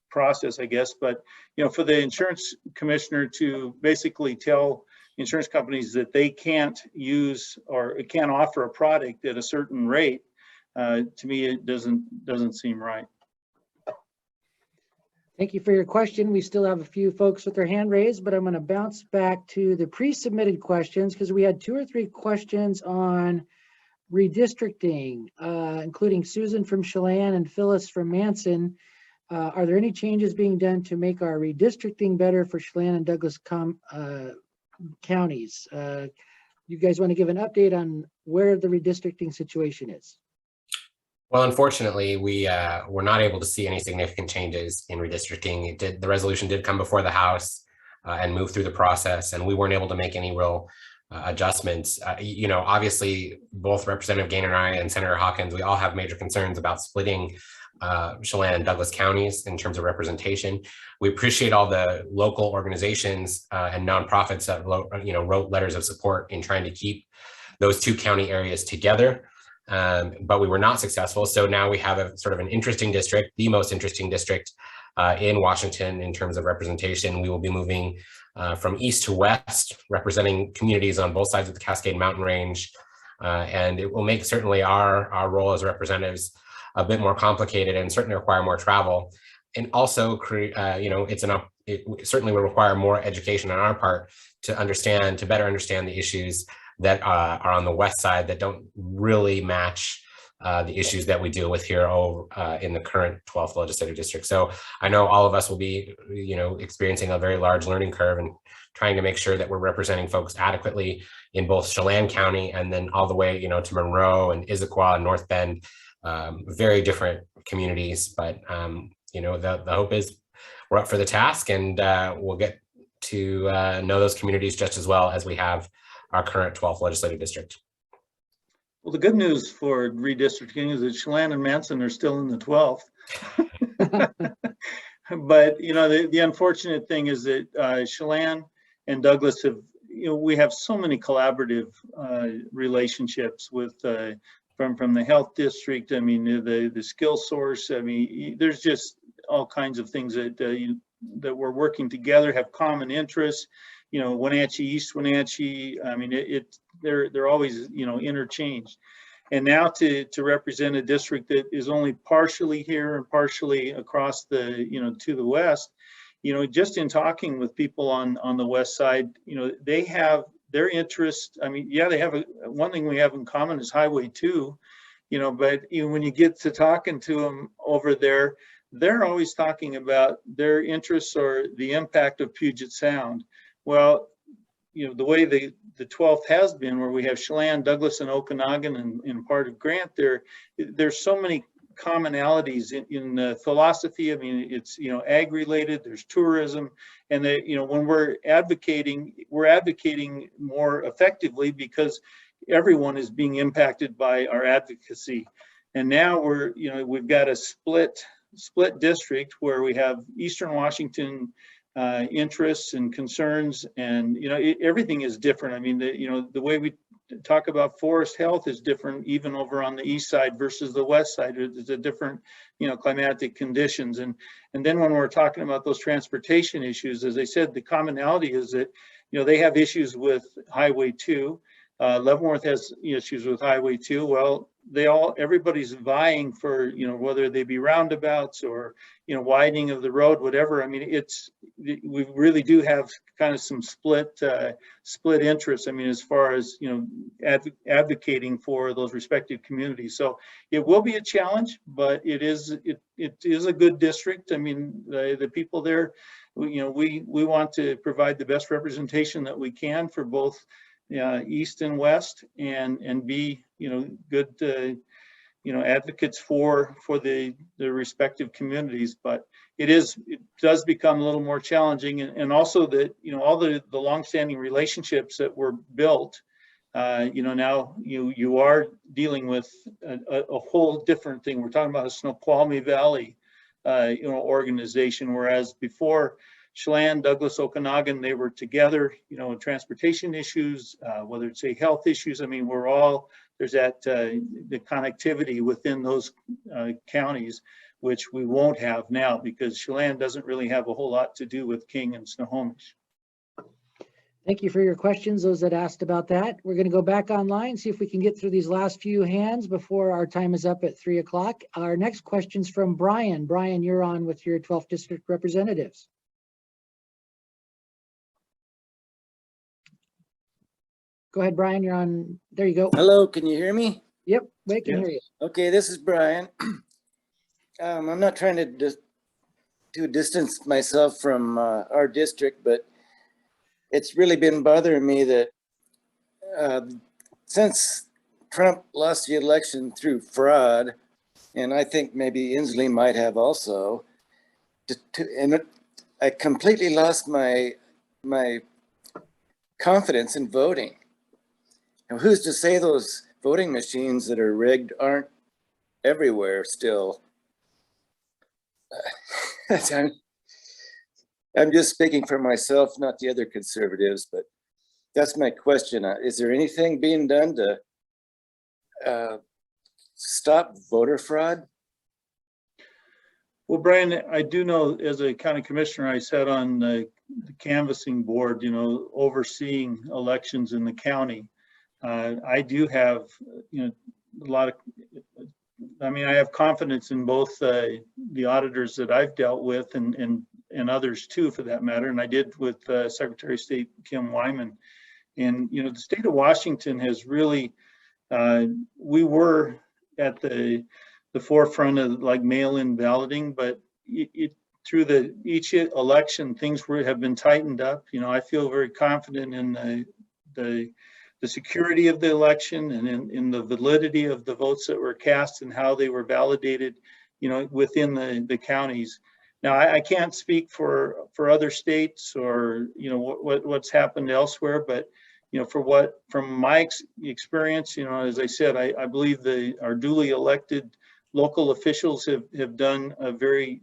process, I guess. But, you know, for the insurance commissioner to basically tell insurance companies that they can't use or can't offer a product at a certain rate, to me, it doesn't seem right. Thank you for your question. We still have a few folks with their hand raised, but I'm going to bounce back to the pre-submitted questions because we had 2 or 3 questions on redistricting, including Susan from Chelan and Phyllis from Manson. Are there any changes being done to make our redistricting better for Chelan and Douglas counties? You guys want to give an update on where the redistricting situation is? Well, unfortunately, we were not able to see any significant changes in redistricting. The resolution did come before the House and move through the process, and we weren't able to make any real adjustments. You know, obviously, both Representative Goehner and I and Senator Hawkins, we all have major concerns about splitting Chelan and Douglas counties in terms of representation. We appreciate all the local organizations and nonprofits that wrote letters of support in trying to keep those 2 county areas together. But we were not successful. So now we have a sort of an interesting district, the most interesting district in Washington in terms of representation. We will be moving from east to west, representing communities on both sides of the Cascade Mountain Range. And it will make certainly our role as representatives a bit more complicated and certainly require more travel. And also, you know, it certainly will require more education on our part to better understand the issues that are on the west side that don't really match the issues that we deal with here in the current 12th legislative district. So I know all of us will be, you know, experiencing a very large learning curve and trying to make sure that we're representing folks adequately in both Chelan County and then all the way, you know, to Monroe and Issaquah and North Bend, very different communities. But, you know, the hope is we're up for the task, and we'll get to know those communities just as well as we have our current 12th legislative district. Well, the good news for redistricting is that Chelan and Manson are still in the 12th. But, you know, the unfortunate thing is that Chelan and Douglas have, you know, we have so many collaborative relationships with from the health district. I mean, the skill source. I mean, there's just all kinds of things that that we're working together, have common interests. You know, Wenatchee, East Wenatchee. I mean, they're always, you know, interchanged. And now to represent a district that is only partially here and partially across the, you know, to the west, you know, just in talking with people on the west side, you know, they have their interest. I mean, yeah, they have one thing we have in common is Highway 2, you know, but you know, when you get to talking to them over there, they're always talking about their interests or the impact of Puget Sound. Well, you know, the way the 12th has been, where we have Chelan, Douglas, and Okanagan, and part of Grant, there's so many commonalities in philosophy. I mean, it's, you know, ag related, there's tourism, and you know, when we're advocating more effectively because everyone is being impacted by our advocacy. And now we've got a split district where we have Eastern Washington interests and concerns, and you know, everything is different. I mean, the way we talk about forest health is different even over on the east side versus the west side. It's a different, climatic conditions. And then when we're talking about those transportation issues, as I said, the commonality is that, they have issues with Highway 2. Leavenworth has issues with Highway 2. Well, everybody's vying for, whether they be roundabouts or, widening of the road, whatever. I mean, we really do have kind of some split interests. I mean, as far as, advocating for those respective communities. So it will be a challenge, but it is a good district. I mean, the people there, we want to provide the best representation that we can for both east and west, and be good advocates for the respective communities. But it does become a little more challenging, and also that all the longstanding relationships that were built, now you are dealing with a whole different thing. We're talking about a Snoqualmie Valley organization, whereas before Chelan, Douglas, Okanagan, they were together, transportation issues, whether it's health issues. I mean, there's that the connectivity within those counties, which we won't have now, because Chelan doesn't really have a whole lot to do with King and Snohomish. Thank you for your questions, those that asked about that. We're going to go back online, see if we can get through these last few hands before our time is up at 3 o'clock. Our next question's from Brian. Brian, you're on with your 12th District representatives. Go ahead, Brian, you're on. There you go. Hello, can you hear me? Yep, we can hear you. Okay, this is Brian. I'm not trying to distance myself from our district, but it's really been bothering me that since Trump lost the election through fraud, and I think maybe Inslee might have also, and I completely lost my confidence in voting. Now, who's to say those voting machines that are rigged aren't everywhere still? I'm just speaking for myself, not the other conservatives, but that's my question. Is there anything being done to stop voter fraud? Well, Brian, I do know as a county commissioner, I sat on the canvassing board, overseeing elections in the county. I do have, a lot of, I have confidence in both the auditors that I've dealt with and others too, for that matter. And I did with Secretary of State Kim Wyman. And, the state of Washington has really, we were at the forefront of like mail-in balloting, but through each election, things have been tightened up. I feel very confident in the security of the election and in the validity of the votes that were cast and how they were validated, within the counties. Now, I can't speak for other states or, what's happened elsewhere, but, from my experience, as I said, I believe our duly elected local officials have done a very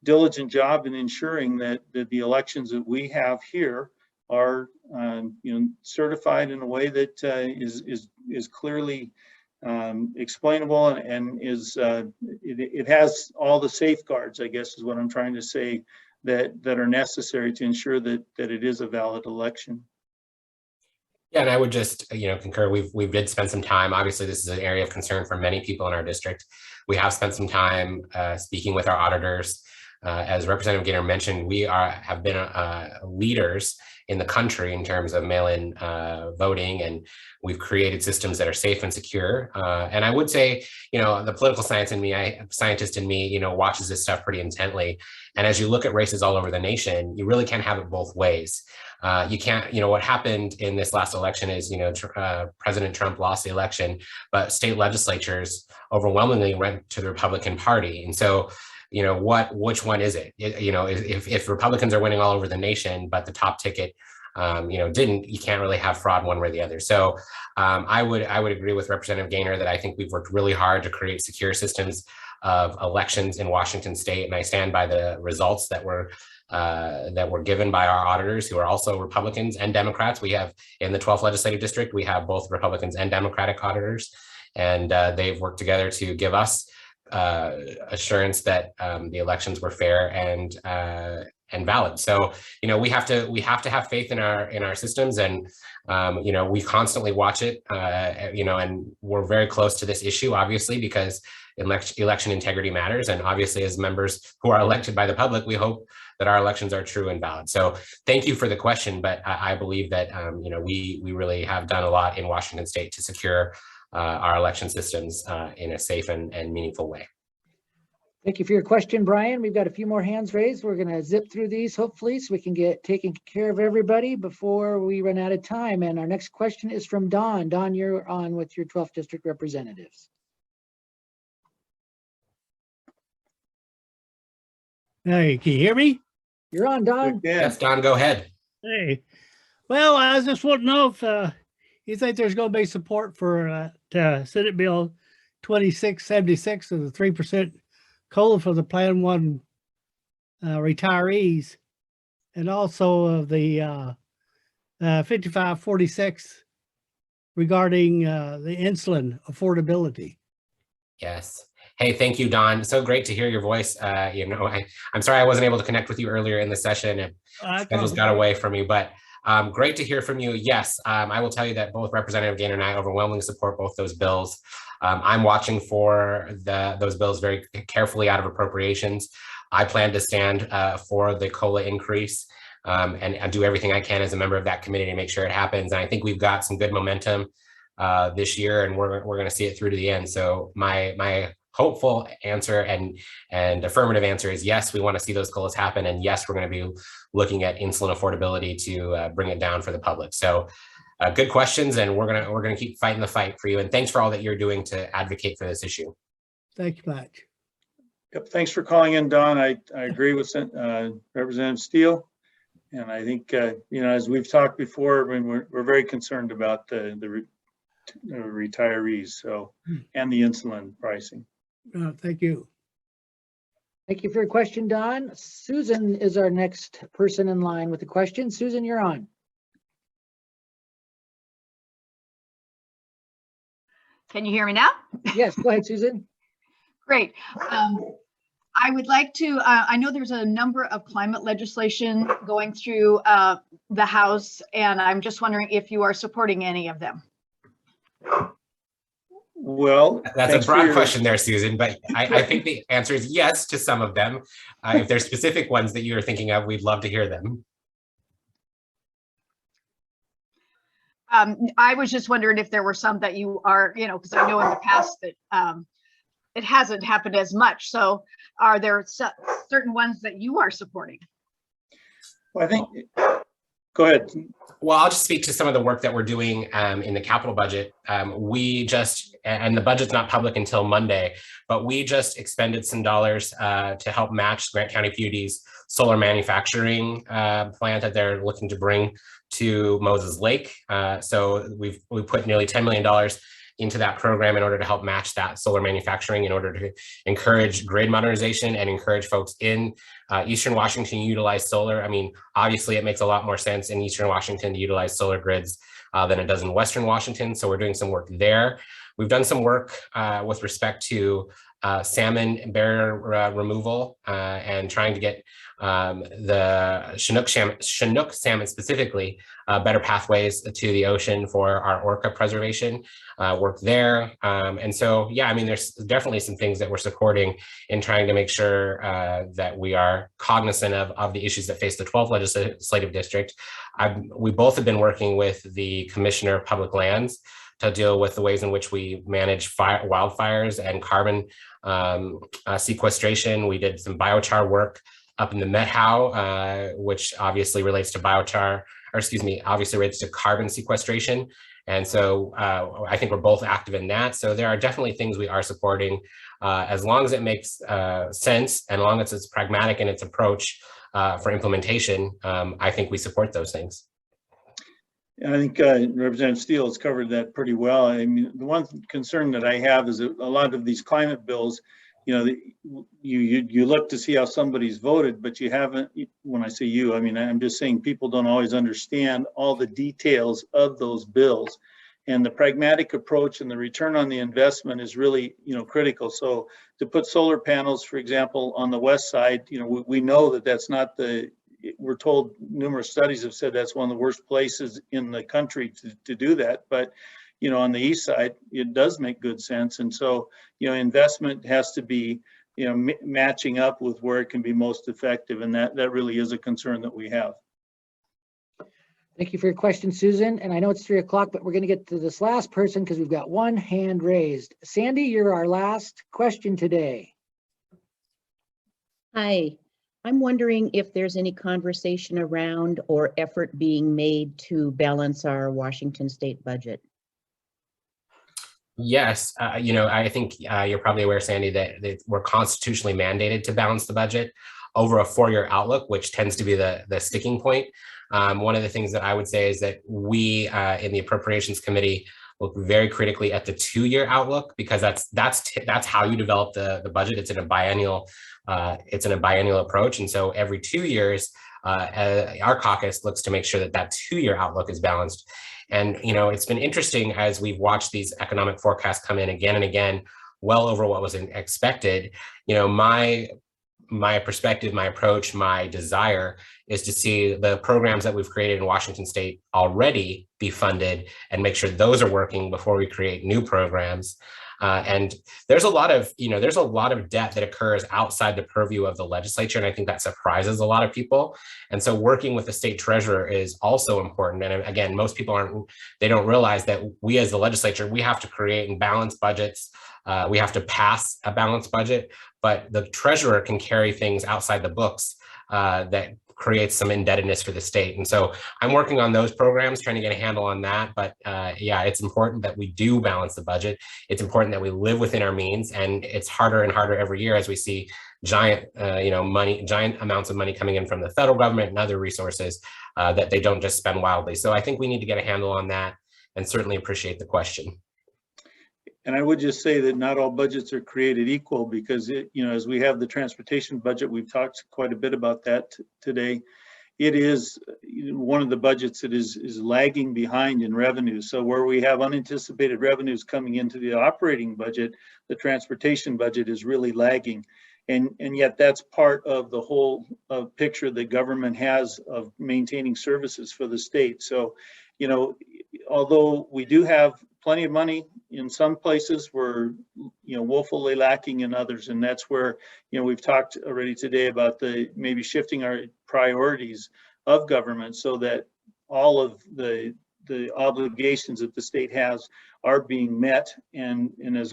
diligent job in ensuring that the elections that we have here are certified in a way that is clearly explainable and it has all the safeguards, I guess is what I'm trying to say, that are necessary to ensure that it is a valid election. Yeah, and I would just, concur. We did spend some time. Obviously, this is an area of concern for many people in our district. We have spent some time speaking with our auditors. As Representative Goehner mentioned, we have been leaders in the country in terms of mail-in voting, and we've created systems that are safe and secure. And I would say, the political scientist in me, watches this stuff pretty intently. And as you look at races all over the nation, you really can't have it both ways. You can't, what happened in this last election is, President Trump lost the election, but state legislatures overwhelmingly went to the Republican Party. And so, which one is it? If Republicans are winning all over the nation, but the top ticket, didn't, you can't really have fraud one way or the other. So I would agree with Representative Goehner that I think we've worked really hard to create secure systems of elections in Washington state. And I stand by the results that were that were given by our auditors, who are also Republicans and Democrats. We have in the 12th legislative district, we have both Republicans and Democratic auditors, and they've worked together to give us assurance that the elections were fair and valid. So, you know, we have to have faith in our systems, and you know, we constantly watch it, you know, and we're very close to this issue, obviously, because election integrity matters. And obviously, as members who are elected by the public, we hope that our elections are true and valid. So thank you for the question, but I believe that, you know, we really have done a lot in Washington State to secure our election systems in a safe and meaningful way. Thank you for your question, Brian. We've got a few more hands raised. We're going to zip through these, hopefully, so we can get taking care of everybody before we run out of time. And our next question is from Don. Don, you're on with your 12th District representatives. Hey, can you hear me? You're on, Don. Yes, Don, go ahead. Hey, well, I just want to know if you think there's going to be support for Senate Bill 2676 of the 3% COLA for the Plan 1 retirees, and also of the 5546 regarding the insulin affordability. Yes. Hey, thank you, Don. So great to hear your voice. You know, I'm sorry I wasn't able to connect with you earlier in the session, and schedules got away from me, but great to hear from you. Yes, I will tell you that both Representative Goehner and I overwhelmingly support both those bills. I'm watching for those bills very carefully out of appropriations. I plan to stand for the COLA increase and do everything I can as a member of that committee to make sure it happens. And I think we've got some good momentum this year, and we're going to see it through to the end. So my hopeful answer and affirmative answer is yes, we want to see those COLAs happen, and yes, we're going to be looking at insulin affordability to bring it down for the public. So good questions, and we're gonna keep fighting the fight for you. And thanks for all that you're doing to advocate for this issue. Thank you much. Yep, thanks for calling in, Don. I agree with Representative Steele, and I think you know, as we've talked before, I mean, we're very concerned about the retirees, so and the insulin pricing. Thank you. Thank you for your question, Don. Susan is our next person in line with the question. Susan, you're on. Can you hear me now? Yes, go ahead, Susan. Great. I would like to, I know there's a number of climate legislation going through the House, and I'm just wondering if you are supporting any of them. Well, that's a broad question there, Susan, but I think the answer is yes to some of them. If there's specific ones that you're thinking of, we'd love to hear them. I was just wondering if there were some that you are, you know, because I know in the past that it hasn't happened as much. So are there certain ones that you are supporting? Well, I think, go ahead. Well, I'll just speak to some of the work that we're doing in the capital budget. We just, and the budget's not public until Monday, but we just expended some dollars to help match Grant County PUD's solar manufacturing plant that they're looking to bring to Moses Lake. So we put nearly $10 million into that program in order to help match that solar manufacturing, in order to encourage grid modernization and encourage folks in Eastern Washington to utilize solar. I mean, obviously it makes a lot more sense in Eastern Washington to utilize solar grids than it does in Western Washington. So we're doing some work there. We've done some work with respect to salmon barrier removal and trying to get the Chinook salmon specifically better pathways to the ocean for our orca preservation work there. And so, yeah, I mean, there's definitely some things that we're supporting in trying to make sure that we are cognizant of the issues that face the 12th legislative district. We both have been working with the Commissioner of Public Lands to deal with the ways in which we manage wildfires and carbon sequestration. We did some biochar work up in the Met Howe, which obviously relates to biochar, or excuse me, obviously relates to carbon sequestration. And so I think we're both active in that. So there are definitely things we are supporting as long as it makes sense and as long as it's pragmatic in its approach for implementation. I think we support those things. And I think Representative Steele has covered that pretty well. I mean, the one concern that I have is that a lot of these climate bills you look to see how somebody's voted, but you haven't, when I say you, I mean, I'm just saying people don't always understand all the details of those bills. And the pragmatic approach and the return on the investment is really, critical. So to put solar panels, for example, on the west side, we know that that's not we're told, numerous studies have said that's one of the worst places in the country to do that. But, on the east side, it does make good sense. And so, investment has to be, matching up with where it can be most effective. And that really is a concern that we have. Thank you for your question, Susan. And I know it's 3 o'clock, but we're going to get to this last person because we've got one hand raised. Sandy, you're our last question today. Hi, I'm wondering if there's any conversation around or effort being made to balance our Washington state budget. Yes, I think you're probably aware, Sandy, that we're constitutionally mandated to balance the budget over a 4-year outlook, which tends to be the sticking point. One of the things that I would say is that we in the Appropriations Committee look very critically at the 2-year outlook, because that's how you develop the budget. It's in a biennial approach, and so every 2 years, our caucus looks to make sure that 2-year outlook is balanced. And it's been interesting as we've watched these economic forecasts come in again and again, well over what was expected. My perspective, my approach, my desire is to see the programs that we've created in Washington state already be funded and make sure those are working before we create new programs. And there's a lot of debt that occurs outside the purview of the legislature. And I think that surprises a lot of people. And so working with the state treasurer is also important. And again, most people don't realize that we as the legislature, we have to create and balance budgets. We have to pass a balanced budget, but the treasurer can carry things outside the books that creates some indebtedness for the state. And so I'm working on those programs, trying to get a handle on that. But yeah, it's important that we do balance the budget. It's important that we live within our means, and it's harder and harder every year as we see giant amounts of money coming in from the federal government and other resources that they don't just spend wildly. So I think we need to get a handle on that, and certainly appreciate the question. And I would just say that not all budgets are created equal, because as we have the transportation budget, we've talked quite a bit about that today. It is one of the budgets that is lagging behind in revenue. So where we have unanticipated revenues coming into the operating budget, the transportation budget is really lagging. And yet that's part of the whole picture that government has of maintaining services for the state. So, although we do have plenty of money in some places, we're woefully lacking in others. And that's where we've talked already today about maybe shifting our priorities of government so that all of the obligations that the state has are being met. And as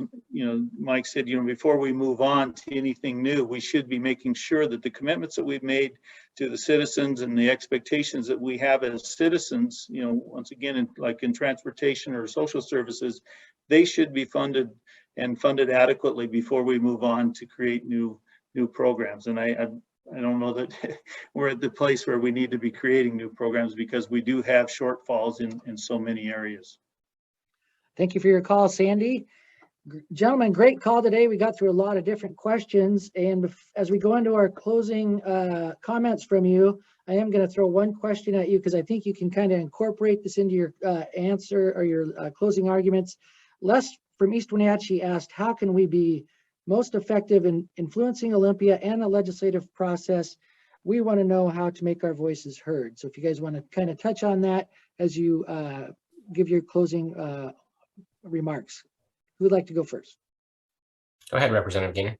Mike said, before we move on to anything new, we should be making sure that the commitments that we've made to the citizens and the expectations that we have as citizens, once again, like in transportation or social services, they should be funded adequately before we move on to create new programs. And I don't know that we're at the place where we need to be creating new programs, because we do have shortfalls in so many areas. Thank you for your call, Sandy. Gentlemen, great call today. We got through a lot of different questions. And as we go into our closing comments from you, I am going to throw one question at you, because I think you can kind of incorporate this into your answer or your closing arguments. Les from East Wenatchee asked, how can we be most effective in influencing Olympia and the legislative process? We want to know how to make our voices heard. So if you guys want to kind of touch on that as you give your closing remarks. Who would like to go first? Go ahead, Representative Goehner.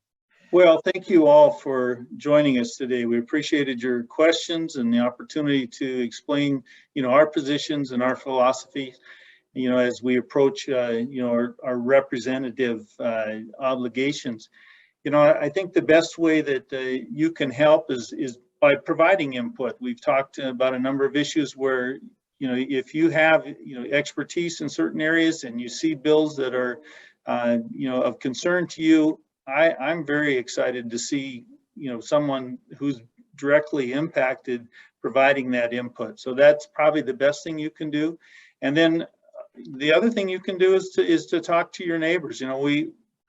Well, thank you all for joining us today. We appreciated your questions and the opportunity to explain, our positions and our philosophy, as we approach, our representative obligations. I think the best way that you can help is by providing input. We've talked about a number of issues where, if you have, expertise in certain areas and you see bills that are, of concern to you, I'm very excited to see, someone who's directly impacted providing that input. So that's probably the best thing you can do. And then the other thing you can do is to talk to your neighbors.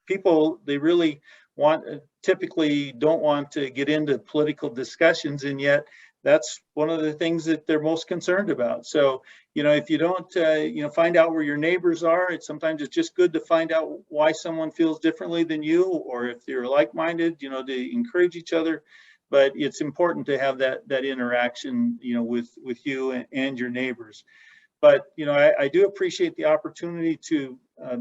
People, they really typically don't want to get into political discussions, and yet that's one of the things that they're most concerned about. So, if you don't, find out where your neighbors are, sometimes it's just good to find out why someone feels differently than you, or if they're like-minded, to encourage each other. But it's important to have that interaction, with you and your neighbors. But, I do appreciate the opportunity to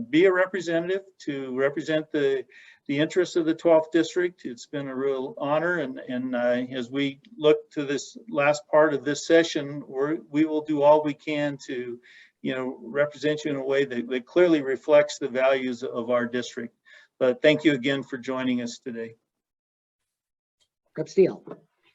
be a representative, to represent the interests of the 12th district. It's been a real honor. And as we look to this last part of this session, we will do all we can to, represent you in a way that clearly reflects the values of our district. But thank you again for joining us today. Rep. Steele.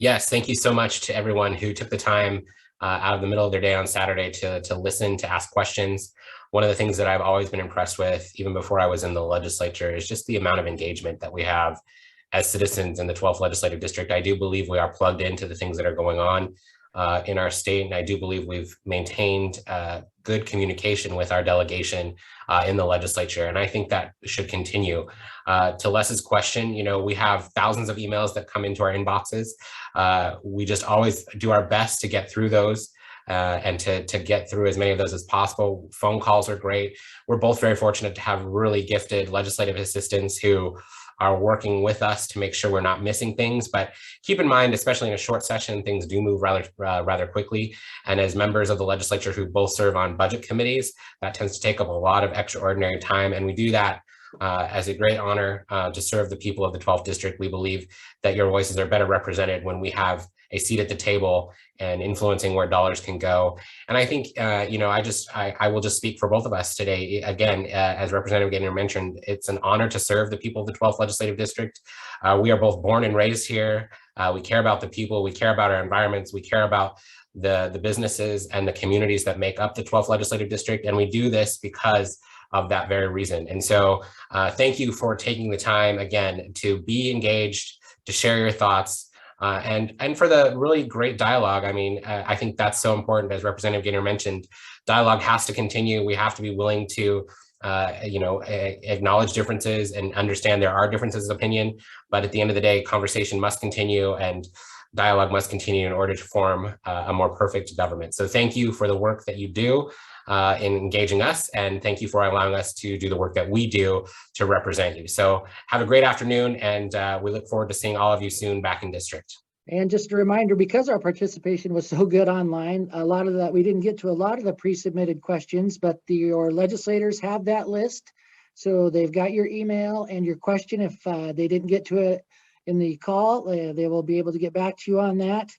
Yes, thank you so much to everyone who took the time out of the middle of their day on Saturday to listen, to ask questions. One of the things that I've always been impressed with, even before I was in the legislature, is just the amount of engagement that we have as citizens in the 12th legislative district. I do believe we are plugged into the things that are going on in our state, and I do believe we've maintained good communication with our delegation in the legislature, and I think that should continue. To Les's question, we have thousands of emails that come into our inboxes. We just always do our best to get through those and to get through as many of those as possible. Phone calls are great. We're both very fortunate to have really gifted legislative assistants who are working with us to make sure we're not missing things. But keep in mind, especially in a short session, things do move rather quickly. And as members of the legislature who both serve on budget committees, that tends to take up a lot of extraordinary time. And we do that as a great honor to serve the people of the 12th district. We believe that your voices are better represented when we have a seat at the table and influencing where dollars can go. And I think, I will just speak for both of us today. Again, as Representative Goehner mentioned, it's an honor to serve the people of the 12th legislative district. We are both born and raised here. We care about the people, we care about our environments, we care about the businesses and the communities that make up the 12th legislative district. And we do this because of that very reason. And so thank you for taking the time again to be engaged, to share your thoughts, and for the really great dialogue. I mean, I think that's so important. As Representative Goehner mentioned, dialogue has to continue. We have to be willing to acknowledge differences and understand there are differences of opinion, but at the end of the day, conversation must continue and dialogue must continue in order to form a more perfect government. So thank you for the work that you do in engaging us, and thank you for allowing us to do the work that we do to represent you. So have a great afternoon, and we look forward to seeing all of you soon back in district. And just a reminder, because our participation was so good online, a lot of that, we didn't get to a lot of the pre-submitted questions, but your legislators have that list. So they've got your email and your question. If they didn't get to it in the call, they will be able to get back to you on that.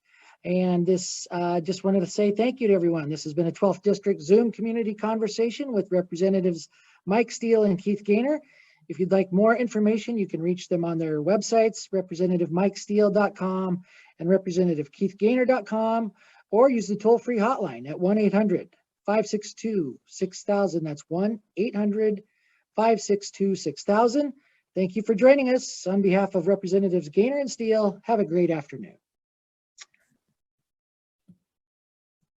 And this, just wanted to say thank you to everyone. This has been a 12th District Zoom community conversation with Representatives Mike Steele and Keith Goehner. If you'd like more information, you can reach them on their websites, representativemikesteele.com and representativekeithgoehner.com, or use the toll-free hotline at 1-800-562-6000. That's 1-800-562-6000. Thank you for joining us. On behalf of Representatives Goehner and Steele, have a great afternoon.